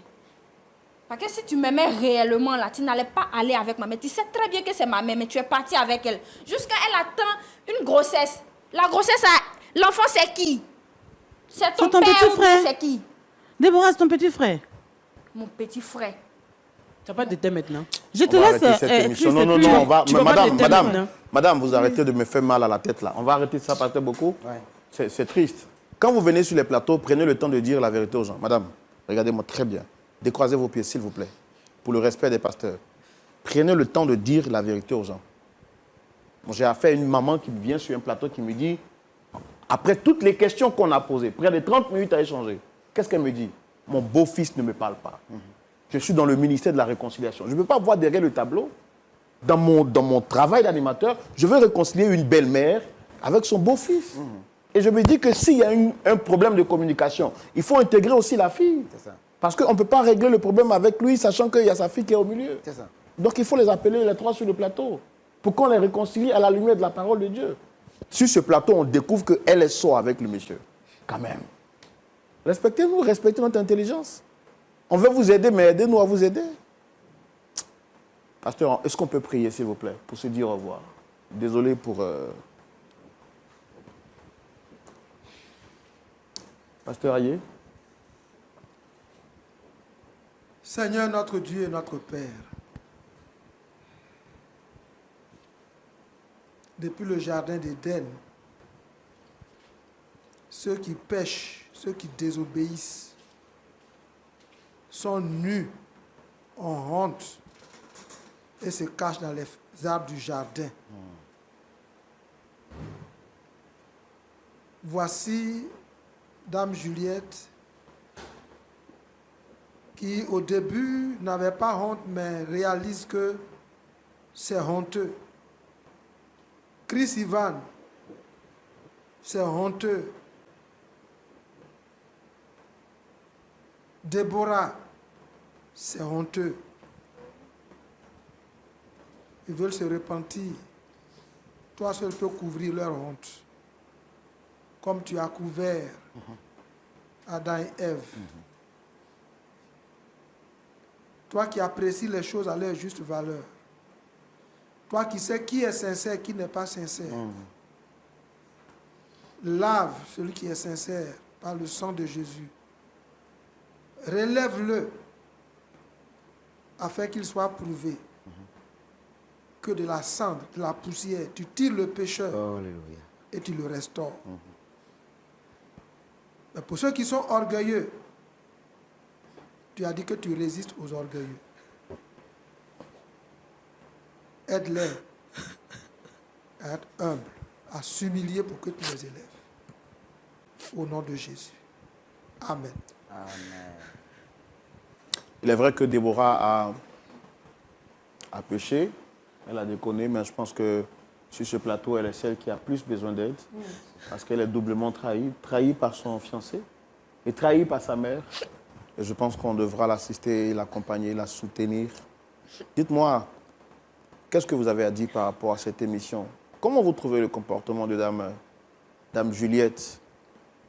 Parce que si tu m'aimais réellement, là, tu n'allais pas aller avec ma mère. Tu sais très bien que c'est ma mère, mais tu es parti avec elle. Jusqu'à elle attend une grossesse. La grossesse, l'enfant, c'est qui? C'est ton ton père petit ou bien frère. c'est qui? Déborah, c'est ton petit frère. Mon petit frère. Tu n'as pas de thème maintenant. Je te On va laisse. arrêter cette émission. Chris, Non, et non, puis- non, on va. tu vas pas Madame, déterminer, madame, hein. madame, vous arrêtez de me faire mal à la tête là. On va arrêter ça, pasteur beaucoup. Ouais. C'est triste. Quand vous venez sur les plateaux, prenez le temps de dire la vérité aux gens. Madame, regardez-moi très bien. Décroisez vos pieds, s'il vous plaît, pour le respect des pasteurs. Prenez le temps de dire la vérité aux gens. J'ai affaire à une maman qui vient sur un plateau qui me dit, après toutes les questions qu'on a posées, près de 30 minutes à échanger, qu'est-ce qu'elle me dit? Mon beau-fils ne me parle pas. Je suis dans le ministère de la réconciliation. Je ne peux pas voir derrière le tableau. Dans mon travail d'animateur, je veux réconcilier une belle-mère avec son beau-fils. Et je me dis que s'il y a un problème de communication, il faut intégrer aussi la fille. C'est ça. Parce qu'on ne peut pas régler le problème avec lui, sachant qu'il y a sa fille qui est au milieu. C'est ça. Donc il faut les appeler les trois sur le plateau, pour qu'on les réconcilie à la lumière de la parole de Dieu. Sur ce plateau, on découvre qu'elle est sourde avec le monsieur. Quand même. Respectez-nous, respectez notre intelligence. On veut vous aider, mais aidez-nous à vous aider. Pasteur, est-ce qu'on peut prier, s'il vous plaît, pour se dire au revoir? Désolé pour... Pasteur Ayer. Seigneur notre Dieu et notre Père, depuis le jardin d'Éden, ceux qui pêchent, ceux qui désobéissent, sont nus en honte et se cache dans les arbres du jardin. Voici Dame Juliette qui au début n'avait pas honte mais réalise que c'est honteux. Chris Ivan, c'est honteux. Déborah, c'est honteux. Ils veulent se repentir. Toi seul peux couvrir leur honte. Comme tu as couvert Adam et Ève. Toi qui apprécies les choses à leur juste valeur. Toi qui sais qui est sincère, qui n'est pas sincère. Lave celui qui est sincère par le sang de Jésus. Relève-le afin qu'il soit prouvé que de la cendre, de la poussière, tu tires le pécheur et tu le restaures. Mais pour ceux qui sont orgueilleux, tu as dit que tu résistes aux orgueilleux. Aide-les à être humbles, à s'humilier pour que tu les élèves. Au nom de Jésus. Amen. Il est vrai que Déborah a péché, elle a déconné, mais je pense que sur ce plateau, elle est celle qui a plus besoin d'aide, parce qu'elle est doublement trahie par son fiancé et trahie par sa mère. Et je pense qu'on devra l'assister, l'accompagner, la soutenir. Dites-moi, qu'est-ce que vous avez à dire par rapport à cette émission? Comment vous trouvez le comportement de Dame Juliette?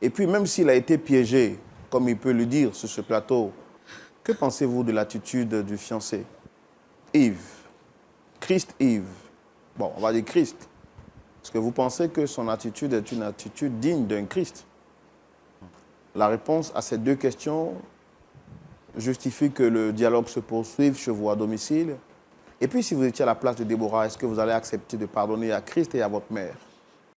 Et puis, même s'il a été piégé, comme il peut le dire sur ce plateau, que pensez-vous de l'attitude du fiancé? Yves. Christ Yves. Bon, on va dire Christ. Est-ce que vous pensez que son attitude est une attitude digne d'un Christ? La réponse à ces deux questions justifie que le dialogue se poursuive chez vous à domicile. Et puis, si vous étiez à la place de Déborah, est-ce que vous allez accepter de pardonner à Christ et à votre mère?